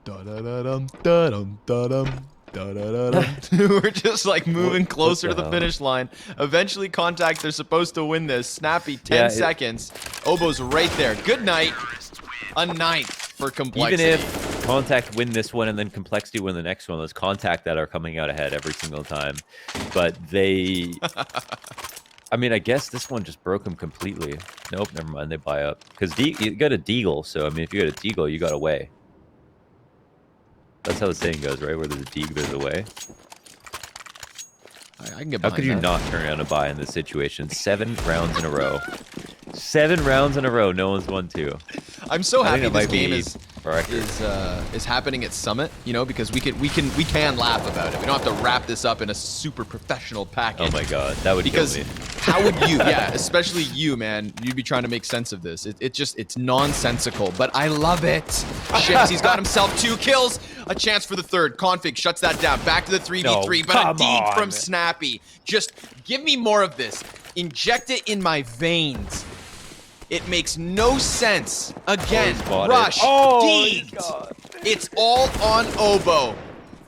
Da-da-da-dum, da-dum, da-dum, da-da-da-dum. We're just like moving closer to the hell? finish line. Eventually, Contact, they're supposed to win this. Snappy, 10 seconds. Obo's right there. Good night. A 9th for Complexity. Even if Contact win this one and then Complexity win the next one, there's Contact that are coming out ahead every single time. But they... I mean, I guess this one just broke them completely. Nope, never mind. They buy up. Because you got a deagle, so I mean, if you got a deagle, you got a way. That's how the saying goes, right? Where there's a deagle, there's a way. I can get How behind could you that. not turn around and buy in this situation? 7 rounds in a row. 7 rounds in a row. No one's won 2. I'm so I happy think it this might game be is a record. is happening at Summit, you know, because we can laugh about it. We don't have to wrap this up in a super professional package. Oh my god, that would Because kill me. how would you, yeah, especially you, man, you'd be trying to make sense of this. It's nonsensical, but I love it. Ships, he's got himself 2 kills, a chance for the 3rd. Config shuts that down. Back to the 3v3, No, but a come deed on. from Snappy. Just give me more of this. Inject it in my veins. It makes no sense. Again, spotted. rush, Oh, deed. It's all on Obo.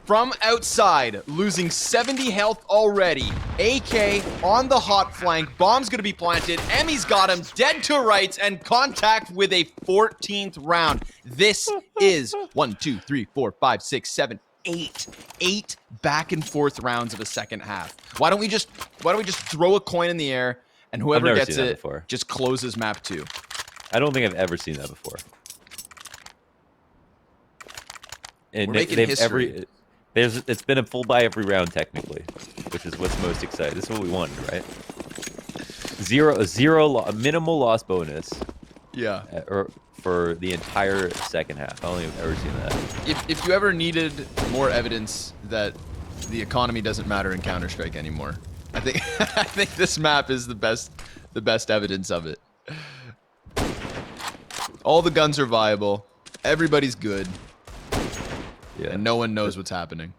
From outside, losing 70 health already. AK on the hot flank. Bomb's gonna be planted. Emmy's got him dead to rights, and Contact with a 14th round. This is 1, 2, 3, 4, 5, 6, 7, 8. 8 back and forth rounds of a second half. Why don't we just throw a coin in the air, and whoever never gets seen that it before. just closes map 2. I don't think I've ever seen that before. And We're making history. It's been a full buy every round technically, which is what's most exciting. This is what we wanted, right? A minimal loss bonus. Yeah. Or for the entire second half. I don't think I've ever seen that. If you ever needed more evidence that the economy doesn't matter in Counter-Strike anymore, I think I think this map is the best evidence of it. All the guns are viable. Everybody's good. Yeah. And no one knows what's happening.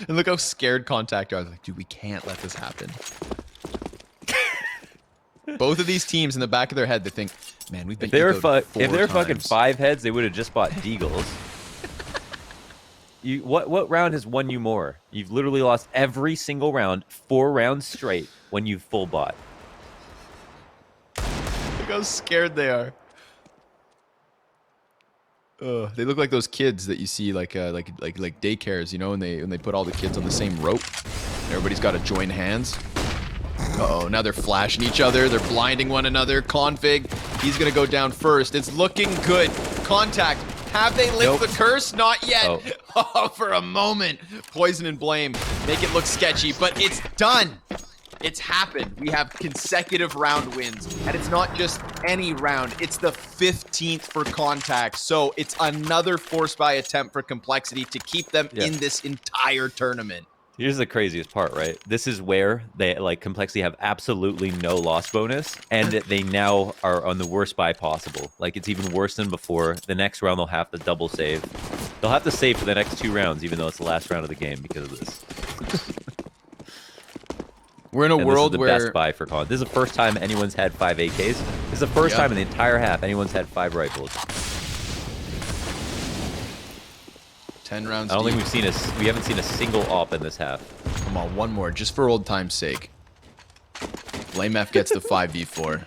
And look how scared Contact are. I was like, dude, we can't let this happen. Both of these teams in the back of their head, they think, man, we've been If they were ecoed 4 if they're fucking times." 5 heads, they would have just bought deagles. What round has won you more? You've literally lost every single round, 4 rounds straight when you full bought. Look how scared they are. They look like those kids that you see like daycares, you know, when they put all the kids on the same rope. Everybody's got to join hands. Uh-oh, now they're flashing each other. They're blinding one another. Config, he's going to go down first. It's looking good. Contact, have they licked the curse? Not yet. Oh. Oh, for a moment. Poison and Blame make it look sketchy, but it's done. It's happened. We have consecutive round wins, and it's not just any round. It's the 15th for Contact, so it's another force buy attempt for Complexity to keep them in this entire tournament. Here's the craziest part, right? This is where they like complexity have absolutely no loss bonus, and they now are on the worst buy possible. Like it's even worse than before. The next round they'll have to double save. They'll have to save for the next 2 rounds, even though it's the last round of the game because of this. We're in a world this is the where best buy for con. This is the first time anyone's had 5 AKs. This is the first time in the entire half anyone's had 5 rifles. 10 rounds. I don't think we haven't seen a single op in this half. Come on, one more, just for old time's sake. Blame F gets the 5v4.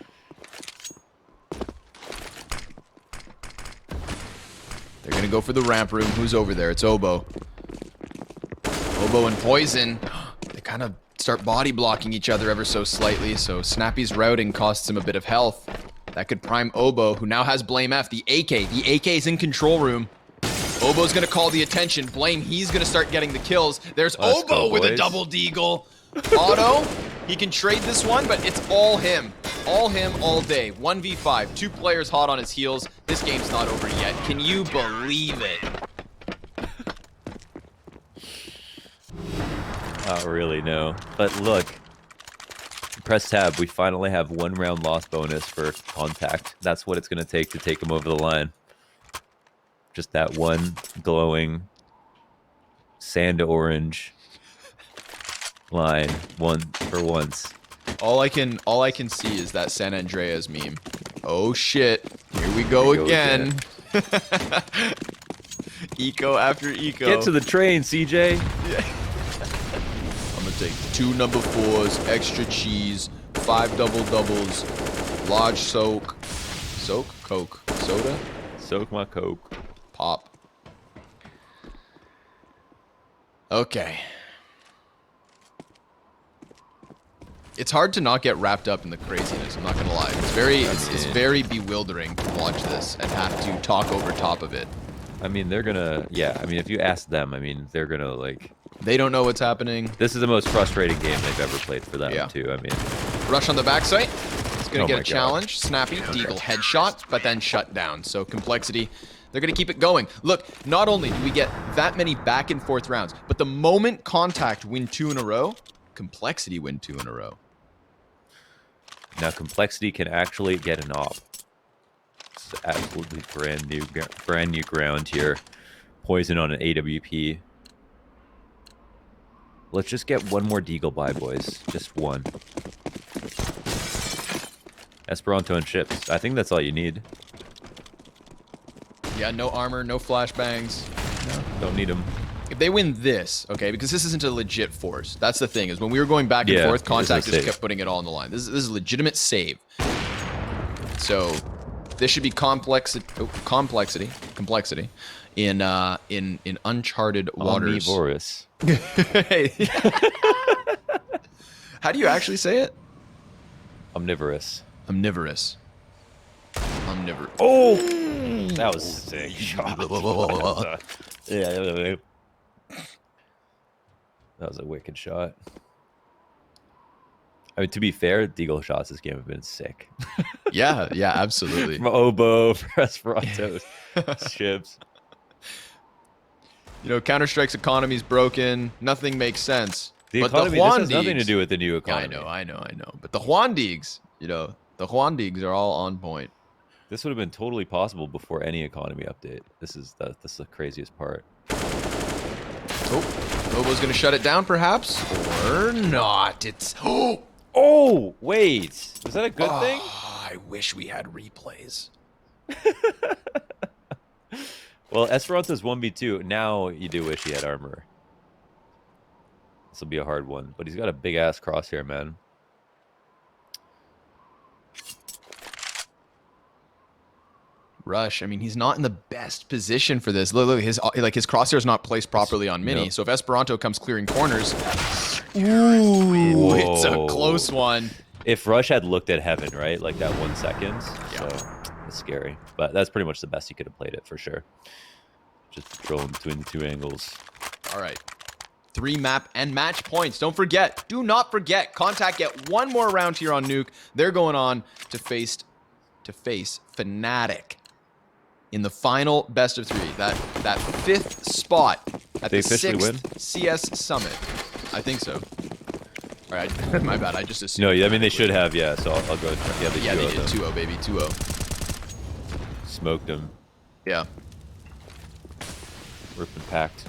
They're gonna go for the ramp room. Who's over there? It's Oboe. Oboe and Poison. They kind of start body blocking each other ever so slightly, so Snappy's routing costs him a bit of health. That could prime Oboe, who now has Blame F. The AK. The AK is in control room. Oboe's gonna call the attention. Blame, he's gonna start getting the kills. There's Oboe with a double deagle. Otto, he can trade this one, but it's all him. All him, all day. 1v5, 2 players hot on his heels. This game's not over yet. Can you believe it? Not really, no. But look, press tab. We finally have 1 round loss bonus for c0ntact. That's what it's going to take him over the line. Just that one glowing sand orange line, one for once. All I can see is that San Andreas meme. Oh shit! Here we go again. Eco after eco. Get to the train, CJ. Yeah. I'm gonna take 2 number 4s, extra cheese, 5 double doubles, large soak, Coke, soda, Soak my Coke. pop. Okay. It's hard to not get wrapped up in the craziness, I'm not gonna lie. It's very bewildering to watch this and have to talk over top of it. I mean, they're gonna, yeah, I mean, if you ask them, I mean, they're gonna, like... They don't know what's happening. This is the most frustrating game they've ever played for them, too, I mean... Rush on the backside. It's gonna get a God. challenge. Snappy, Deagle headshot, but then shut down. So complexity, they're gonna keep it going. Look, not only do we get that many back and forth rounds, but the moment c0ntact win 2 in a row, complexity win 2 in a row. Now, complexity can actually get an op. It's absolutely brand new ground here. Poison on an AWP. Let's just get 1 more Deagle buy, boys. Just 1. Esperanto and ships. I think that's all you need. Yeah, no armor, no flashbangs. No, don't need them. If they win this, okay, because this isn't a legit force. That's the thing, is when we were going back and forth, c0ntact just kept putting it all on the line. This is a legitimate save. So this should be complexity in uncharted waters. Omnivorous. How do you actually say it? Omnivorous. Omnivorous. Omnivorous. Oh, that was sick shot. Yeah, that was a wicked shot. I mean, to be fair, Deagle shots this game have been sick. Yeah, absolutely. From Oboe, for Esperanto, ships. You know, Counter-Strike's economy's broken. Nothing makes sense. The but economy, the this has nothing to do with the new economy. Yeah, I know. But the Hwandigs, you know, the Hwandigs are all on point. This would have been totally possible before any economy update. This is the craziest part. Oh, Oboe's gonna shut it down, perhaps, or not. It's oh wait, was that a good thing? I wish we had replays. Well, Esperanto's 1v2. Now you do wish he had armor. This will be a hard one, but he's got a big ass crosshair, man. Rush. I mean, he's not in the best position for this. Look, his crosshair is not placed properly on Mini. So if Esperanto comes clearing corners, ooh, it's a close one. If Rush had looked at heaven, right, like that 1 second, so it's scary. But that's pretty much the best he could have played it for sure. Just patrolling between the 2 angles. All right. 3 map and match points. Don't forget. Do not forget. c0ntact get 1 more round here on Nuke. They're going on to face Fnatic in the final best of 3. That 5th spot at the 6th CS Summit. I think so. All right, my bad. I just assumed. No, I mean they should have. Yeah, so I'll go. Yeah, they Yeah, they did did 2-0, baby. 2-0. Smoked them. Yeah. Ripped and packed.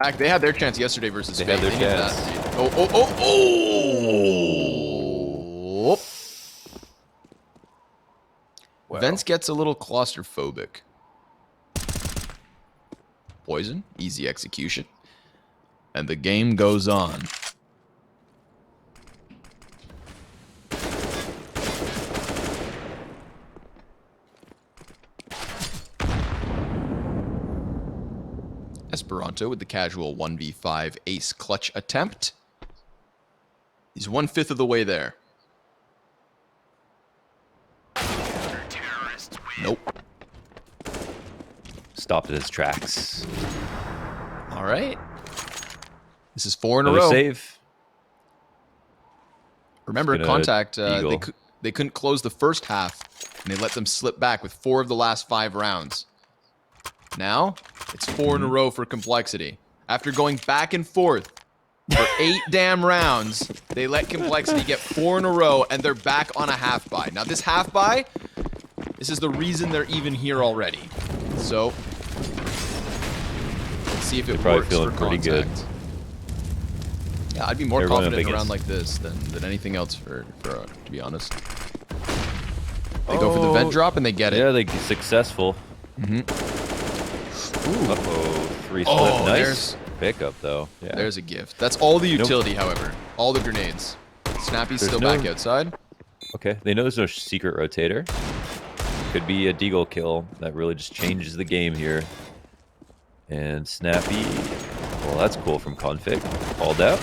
Heck, they had their chance yesterday versus Spain. Had their needed chance. that. Oh! Wow. Vince gets a little claustrophobic. Poison, easy execution. And the game goes on. Esperanto with the casual 1v5 ace clutch attempt. He's 1/5 of the way there. Nope. Stopped at his tracks. All right. This is 4 in a Another row. save. Remember, Just gonna Contact, eagle. they couldn't close the first half, and they let them slip back with 4 of the last 5 rounds. Now, it's 4 in a row for Complexity. After going back and forth for 8 damn rounds, they let Complexity get 4 in a row, and they're back on a half buy. Now, this half buy, this is the reason they're even here already. So, let's see if it probably works feeling for pretty Contact. good. Yeah, I'd be more They're going confident in up a round against- like this than anything else to be honest. They go for the vent drop and they get it. Yeah, they get successful. Ooh. Uh-oh, 3 slip. Oh, Nice pickup, though. Yeah. There's a gift. That's all the utility, however. All the grenades. Snappy's There's still no- back outside. Okay, they know there's no secret rotator. Could be a deagle kill that really just changes the game here. And Snappy, well, that's cool from Config. Called out.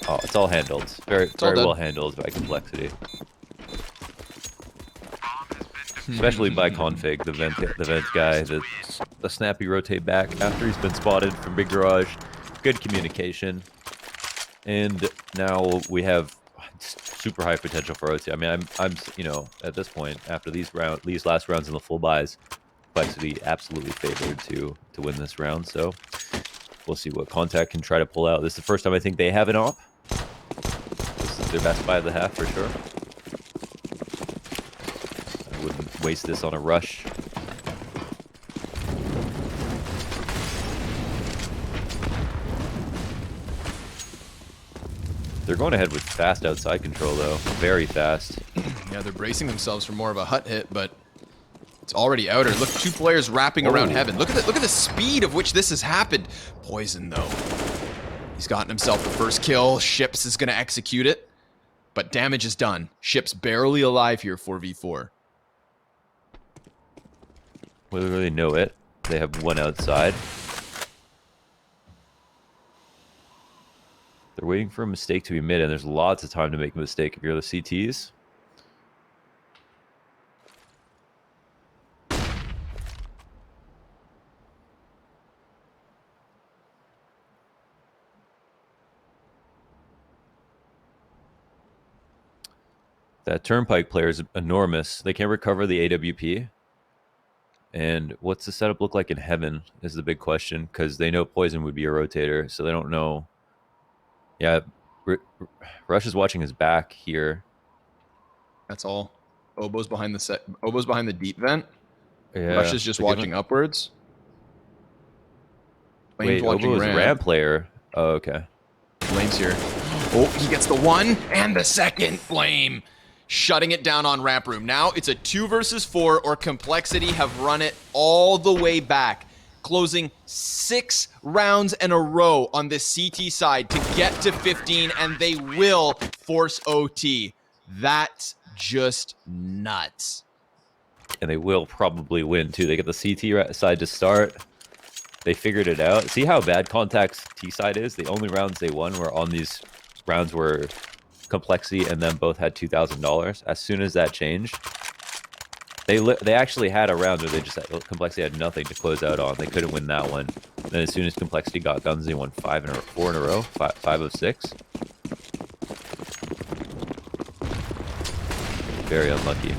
Oh, it's all handled. Very all done. well handled by Complexity. Especially by Config, the vent guy, the Snappy rotate back after he's been spotted from Big Garage. Good communication. And now we have super high potential for OT. I mean, I'm you know, at this point, after these last rounds in the full buys, Complexity absolutely favored to win this round. So we'll see what Contact can try to pull out. This is the first time I think they have an op. This is their best buy of the half for sure. I wouldn't waste this on a rush. They're going ahead with fast outside control, though. Very fast. Yeah, they're bracing themselves for more of a hut hit, but it's already outer. Look, 2 players wrapping around heaven. Look at the speed of which this has happened. Poison, though. He's gotten himself the first kill. Ships is going to execute it, but damage is done. Ships barely alive here, 4v4. We really know it. They have one outside. They're waiting for a mistake to be made, and there's lots of time to make a mistake if you're the CTs. That Turnpike player is enormous. They can't recover the AWP. And what's the setup look like in heaven is the big question, because they know Poison would be a rotator, so they don't know. Yeah, Rush is watching his back here. That's all. Obo's behind the deep vent. Yeah, Rush is just watching upwards. Flame's Wait, watching Obo is a ramp player. Oh, okay. Flame's here. Oh, he gets the 1 and the second. Flame shutting it down on ramp room. Now it's a 2 versus 4, or Complexity have run it all the way back, closing 6 rounds in a row on this CT side to get to 15, and they will force OT. That's just nuts. And they will probably win, too. They get the CT side to start. They figured it out. See how bad Contact's T side is? The only rounds they won were on these rounds where Complexity and them both had $2,000. As soon as that changed, they actually had a round where they just Complexity had nothing to close out on. They couldn't win that one. Then as soon as Complexity got guns, they won 4 in a row, 5 of 6. Very unlucky.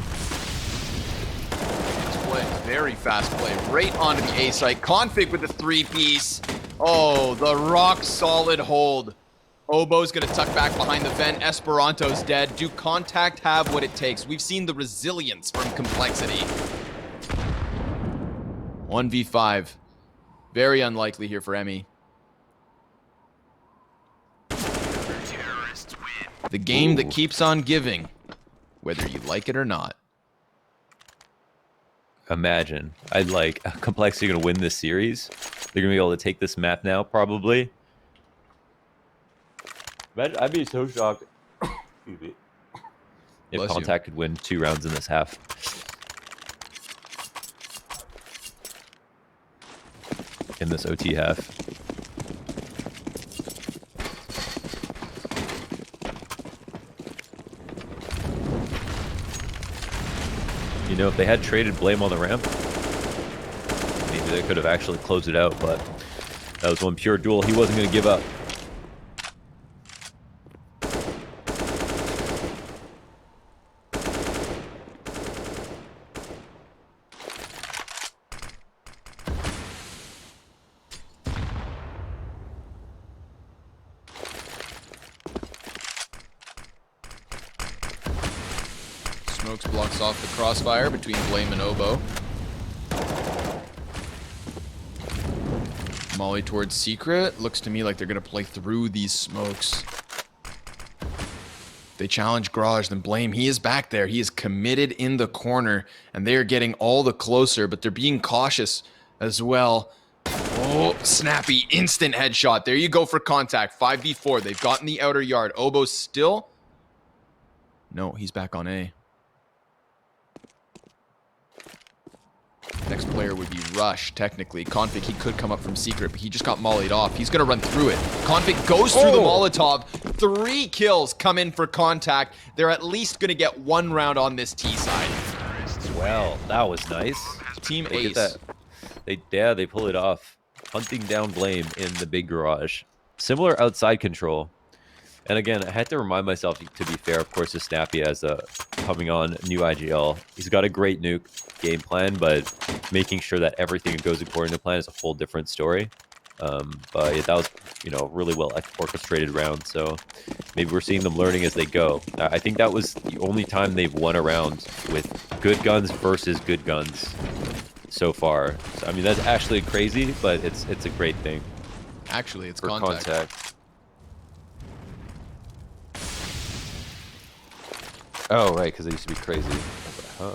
Play. Very fast play. Right onto the A site. Config with the 3-piece. Oh, the rock solid hold. Obo's gonna tuck back behind the vent. Esperanto's dead. Do Contact have what it takes? We've seen the resilience from Complexity. 1v5. Very unlikely here for Emmy. The game that keeps on giving, whether you like it or not. Imagine. I'd like Complexity going to win this series. They're going to be able to take this map now, probably. Imagine, I'd be so shocked if Contact could win 2 rounds in this half. In this OT half. You know, if they had traded Blame on the ramp, maybe they could have actually closed it out, but that was one pure duel he wasn't going to give up. Smokes blocks off the crossfire between Blame and Obo. Molly towards Secret. Looks to me like they're going to play through these smokes. They challenge Garage, then Blame. He is back there. He is committed in the corner, and they are getting all the closer, but they're being cautious as well. Oh, snappy, instant headshot. There you go for Contact. 5v4. They've gotten the outer yard. Obo's still... No, he's back on A. Next player would be Rush, technically. Config, he could come up from Secret, but he just got mollied off. He's going to run through it. Config goes through the Molotov. 3 kills come in for Contact. They're at least going to get 1 round on this T side. Well, that was nice. Team Look Ace. at that. They pull it off. Hunting down Blame in the big garage. Similar outside control. And again, I had to remind myself, to be fair, of course, to Snappy as a coming on new IGL. He's got a great Nuke game plan, but making sure that everything goes according to plan is a whole different story. But yeah, that was, you know, really well orchestrated round. So maybe we're seeing them learning as they go. I think that was the only time they've won a round with good guns versus good guns so far. So, I mean, that's actually crazy, but it's a great thing. Actually, it's for Contact. Oh, right, because they used to be crazy. Huh.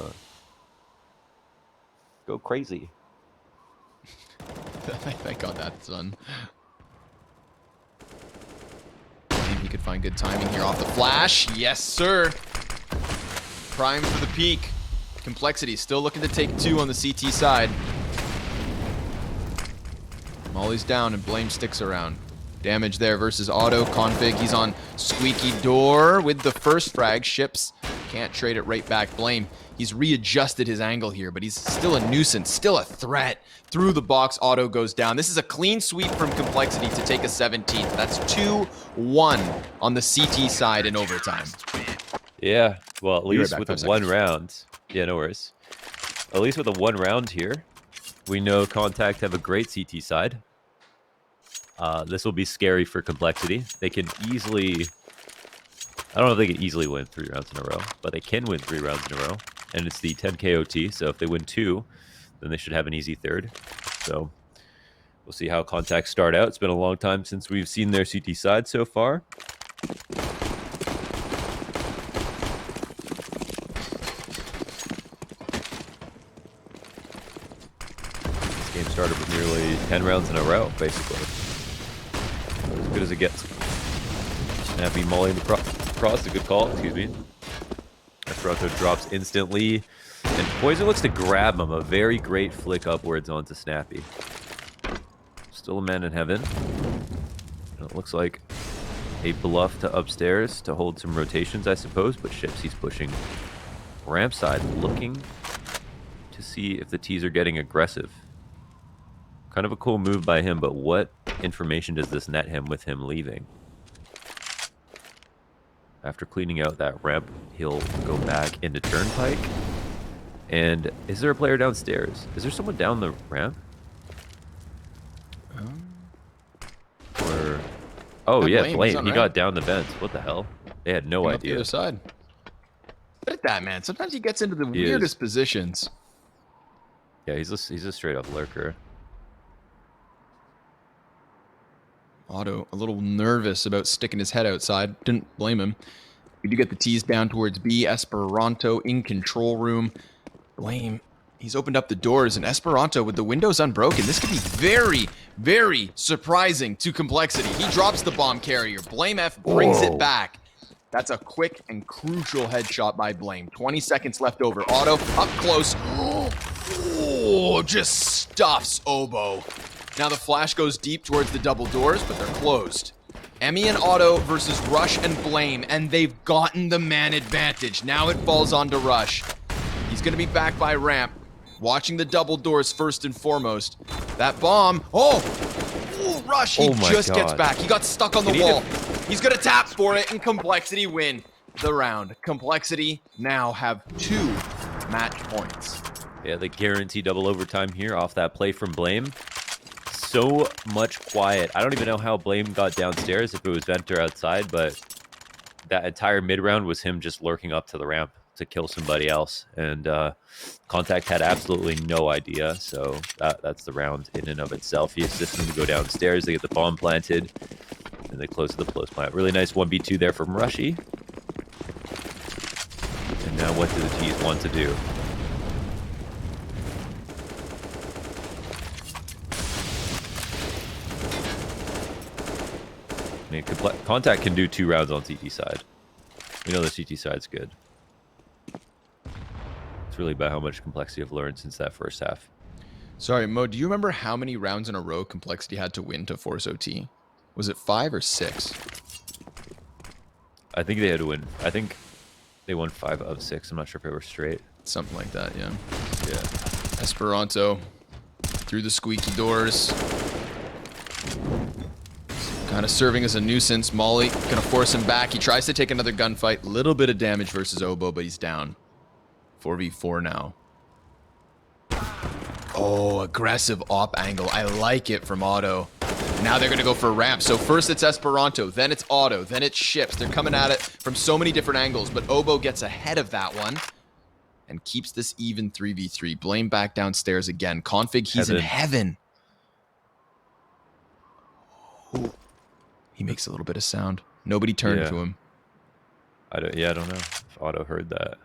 Go crazy. I got that, son. Maybe he could find good timing here off the flash. Yes, sir. Prime for the peak. Complexity still looking to take 2 on the CT side. Molly's down and Blame sticks around. Damage there versus Auto. Config, he's on squeaky door with the first frag. Ships can't trade it right back. Blame, he's readjusted his angle here, but he's still a nuisance, still a threat. Through the box, Auto goes down. This is a clean sweep from Complexity to take a 17th. That's 2-1 on the CT side in overtime. Yeah, well, at least right back, with 5 a 1 seconds. round. Yeah, no worries. At least with a 1 round here, we know Contact have a great CT side. This will be scary for Complexity. They can easily... I don't know if they can easily win 3 rounds in a row, but they can win 3 rounds in a row. And it's the 10 KOT, so if they win 2, then they should have an easy 3rd. So we'll see how Contact start out. It's been a long time since we've seen their CT side so far. This game started with nearly 10 rounds in a row, basically. As good as it gets. Snappy Molly in the cross, a good call, excuse me. Esperanto drops instantly. And Poison looks to grab him. A very great flick upwards onto Snappy. Still a man in heaven. And it looks like a bluff to upstairs to hold some rotations, I suppose. But Ships, he's pushing ramp side, looking to see if the T's are getting aggressive. Kind of a cool move by him, but what information does this net him with him leaving? After cleaning out that ramp, he'll go back into Turnpike. And is there a player downstairs? Is there someone down the ramp? Oh, yeah, Blame, he's Blame. on He ramp. got down the vent. What the hell? They had no Came up the idea. other side. Look at that, man. Sometimes he gets into the He weirdest is. positions. Yeah, he's a straight up lurker. Otto, a little nervous about sticking his head outside. Didn't blame him. We do get the tease down towards B. Esperanto in control room. Blame. He's opened up the doors, and Esperanto with the windows unbroken. This could be very, very surprising to Complexity. He drops the bomb carrier. Blame F brings it back. That's a quick and crucial headshot by Blame. 20 seconds left over. Otto up close. Oh, just stuffs Oboe. Now the flash goes deep towards the double doors, but they're closed. Emmy and Otto versus Rush and Blame, and they've gotten the man advantage. Now it falls on to Rush. He's going to be back by ramp, watching the double doors first and foremost. That bomb. Oh! Ooh, Rush, he just gets back. He got stuck on the wall. He's going to tap for it, and Complexity win the round. Complexity now have 2 match points. Yeah, the guarantee double overtime here off that play from Blame. So much quiet. I don't even know how Blame got downstairs, if it was vent or outside, but that entire mid round was him just lurking up to the ramp to kill somebody else, and c0ntact had absolutely no idea. So that's the round in and of itself. He assists them to go downstairs. They get the bomb planted, and they close the close plant. Really nice 1v2 there from Rushy. And now what do the T's want to do? I mean, c0ntact can do 2 rounds on CT side. We know the CT side's good. It's really about how much Complexity have learned since that first half. Sorry, Mo, do you remember how many rounds in a row Complexity had to win to force OT? Was it 5 or 6? I think they had to win. I think they won 5 of 6. I'm not sure if they were straight. Something like that, yeah. Yeah. Esperanto through the squeaky doors. Kind of serving as a nuisance. Molly gonna force him back. He tries to take another gunfight. Little bit of damage versus Oboe, but he's down. 4v4 now. Oh, aggressive op angle. I like it from Otto. Now they're gonna go for a ramp. So first it's Esperanto, then it's Otto, then it's Ships. They're coming at it from so many different angles, but Oboe gets ahead of that one and keeps this even 3v3. Blame back downstairs again. Config, he's in heaven. Ooh. He makes a little bit of sound. Nobody turned to him. I don't know if Otto heard that.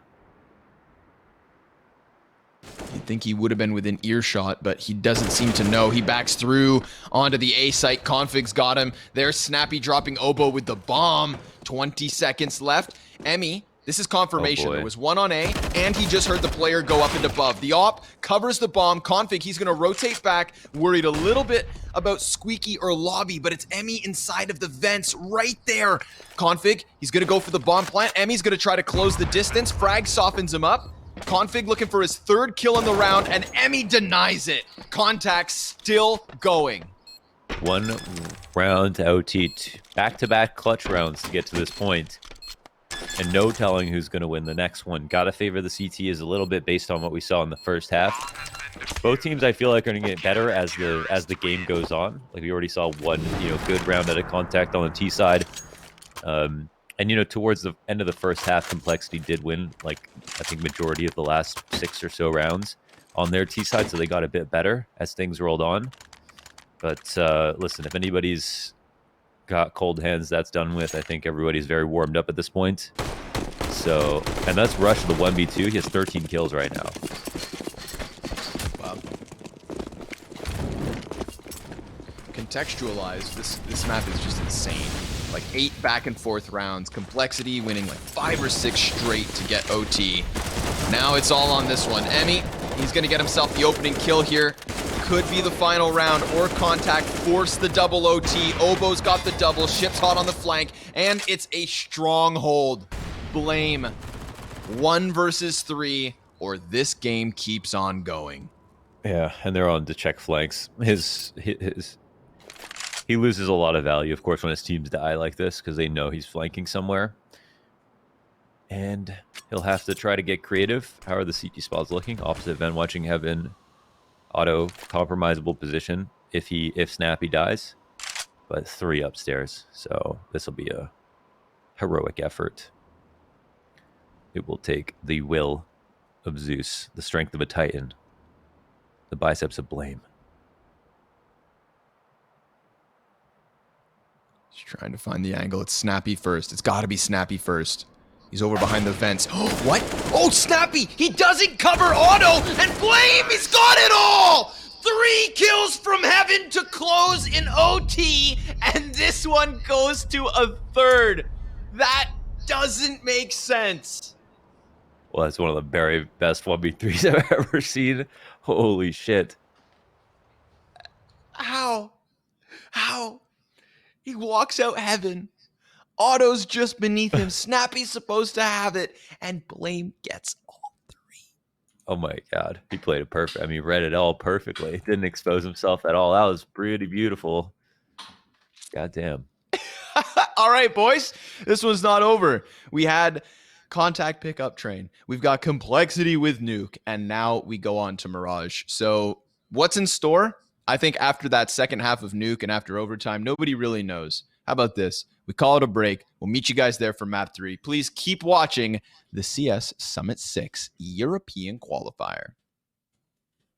You'd think he would have been within earshot, but he doesn't seem to know. He backs through onto the A site. Config's got him. There's Snappy dropping Oboe with the bomb. 20 seconds left. Emmy, this is confirmation. There was 1 on A, and he just heard the player go up and above. The op covers the bomb. Config, he's going to rotate back. Worried a little bit about Squeaky or Lobby, but it's Emmy inside of the vents right there. Config, he's going to go for the bomb plant. Emmy's going to try to close the distance. Frag softens him up. Config looking for his 3rd kill in the round, and Emmy denies it. c0ntact still going. 1 round to OT. Back-to-back clutch rounds to get to this point. And no telling who's going to win the next one. Gotta favor the CT a little bit based on what we saw in the first half. Both teams, I feel like, are going to get better as the game goes on. Like, we already saw one good round at a c0ntact on the T side. And towards the end of the first half, Complexity did win, like, I think majority of the last 6 or so rounds on their T side, so they got a bit better as things rolled on. But listen, if anybody's got cold hands, that's done with. I think everybody's very warmed up at this point. So, and that's Rush, the 1v2. He has 13 kills right now. Wow. Contextualized, this map is just insane. Like 8 back and forth rounds. Complexity winning like 5 or 6 straight to get OT. Now it's all on this one. Emmy, he's going to get himself the opening kill here. Could be the final round, or c0ntact force the double OT. Oboe's got the double. Ship's hot on the flank, and it's a stronghold. Blame 1 versus 3, or this game keeps on going. Yeah, and they're on to check flanks. He loses a lot of value, of course, when his teams die like this, because they know he's flanking somewhere. And he'll have to try to get creative. How are the CT spots looking? Opposite Ven watching Heaven. Auto compromisable position if Snappy dies. but 3 upstairs. So this will be a heroic effort. It will take the will of Zeus, the strength of a titan, the biceps of blame. Just trying to find the angle. It's Snappy first. It's got to be Snappy first. He's over behind the fence. Oh, what? Oh, Snappy! He doesn't cover Auto and Blame! He's got it all! 3 kills from heaven to close in OT, and this one goes to a third. That doesn't make sense. Well, that's one of the very best 1v3s I've ever seen. Holy shit. How? He walks out heaven. Auto's just beneath him. Snappy's supposed to have it, and Blame gets all 3. Oh my God. He played it perfect. I mean, read it all perfectly. Didn't expose himself at all. That was pretty beautiful. Goddamn. All right, boys. This one's not over. We had Contact Pickup Train. We've got Complexity with Nuke, and now we go on to Mirage. So what's in store? I think after that second half of Nuke and after overtime, nobody really knows. How about this? We call it a break. We'll meet you guys there for map 3. Please keep watching the CS Summit 6 European Qualifier.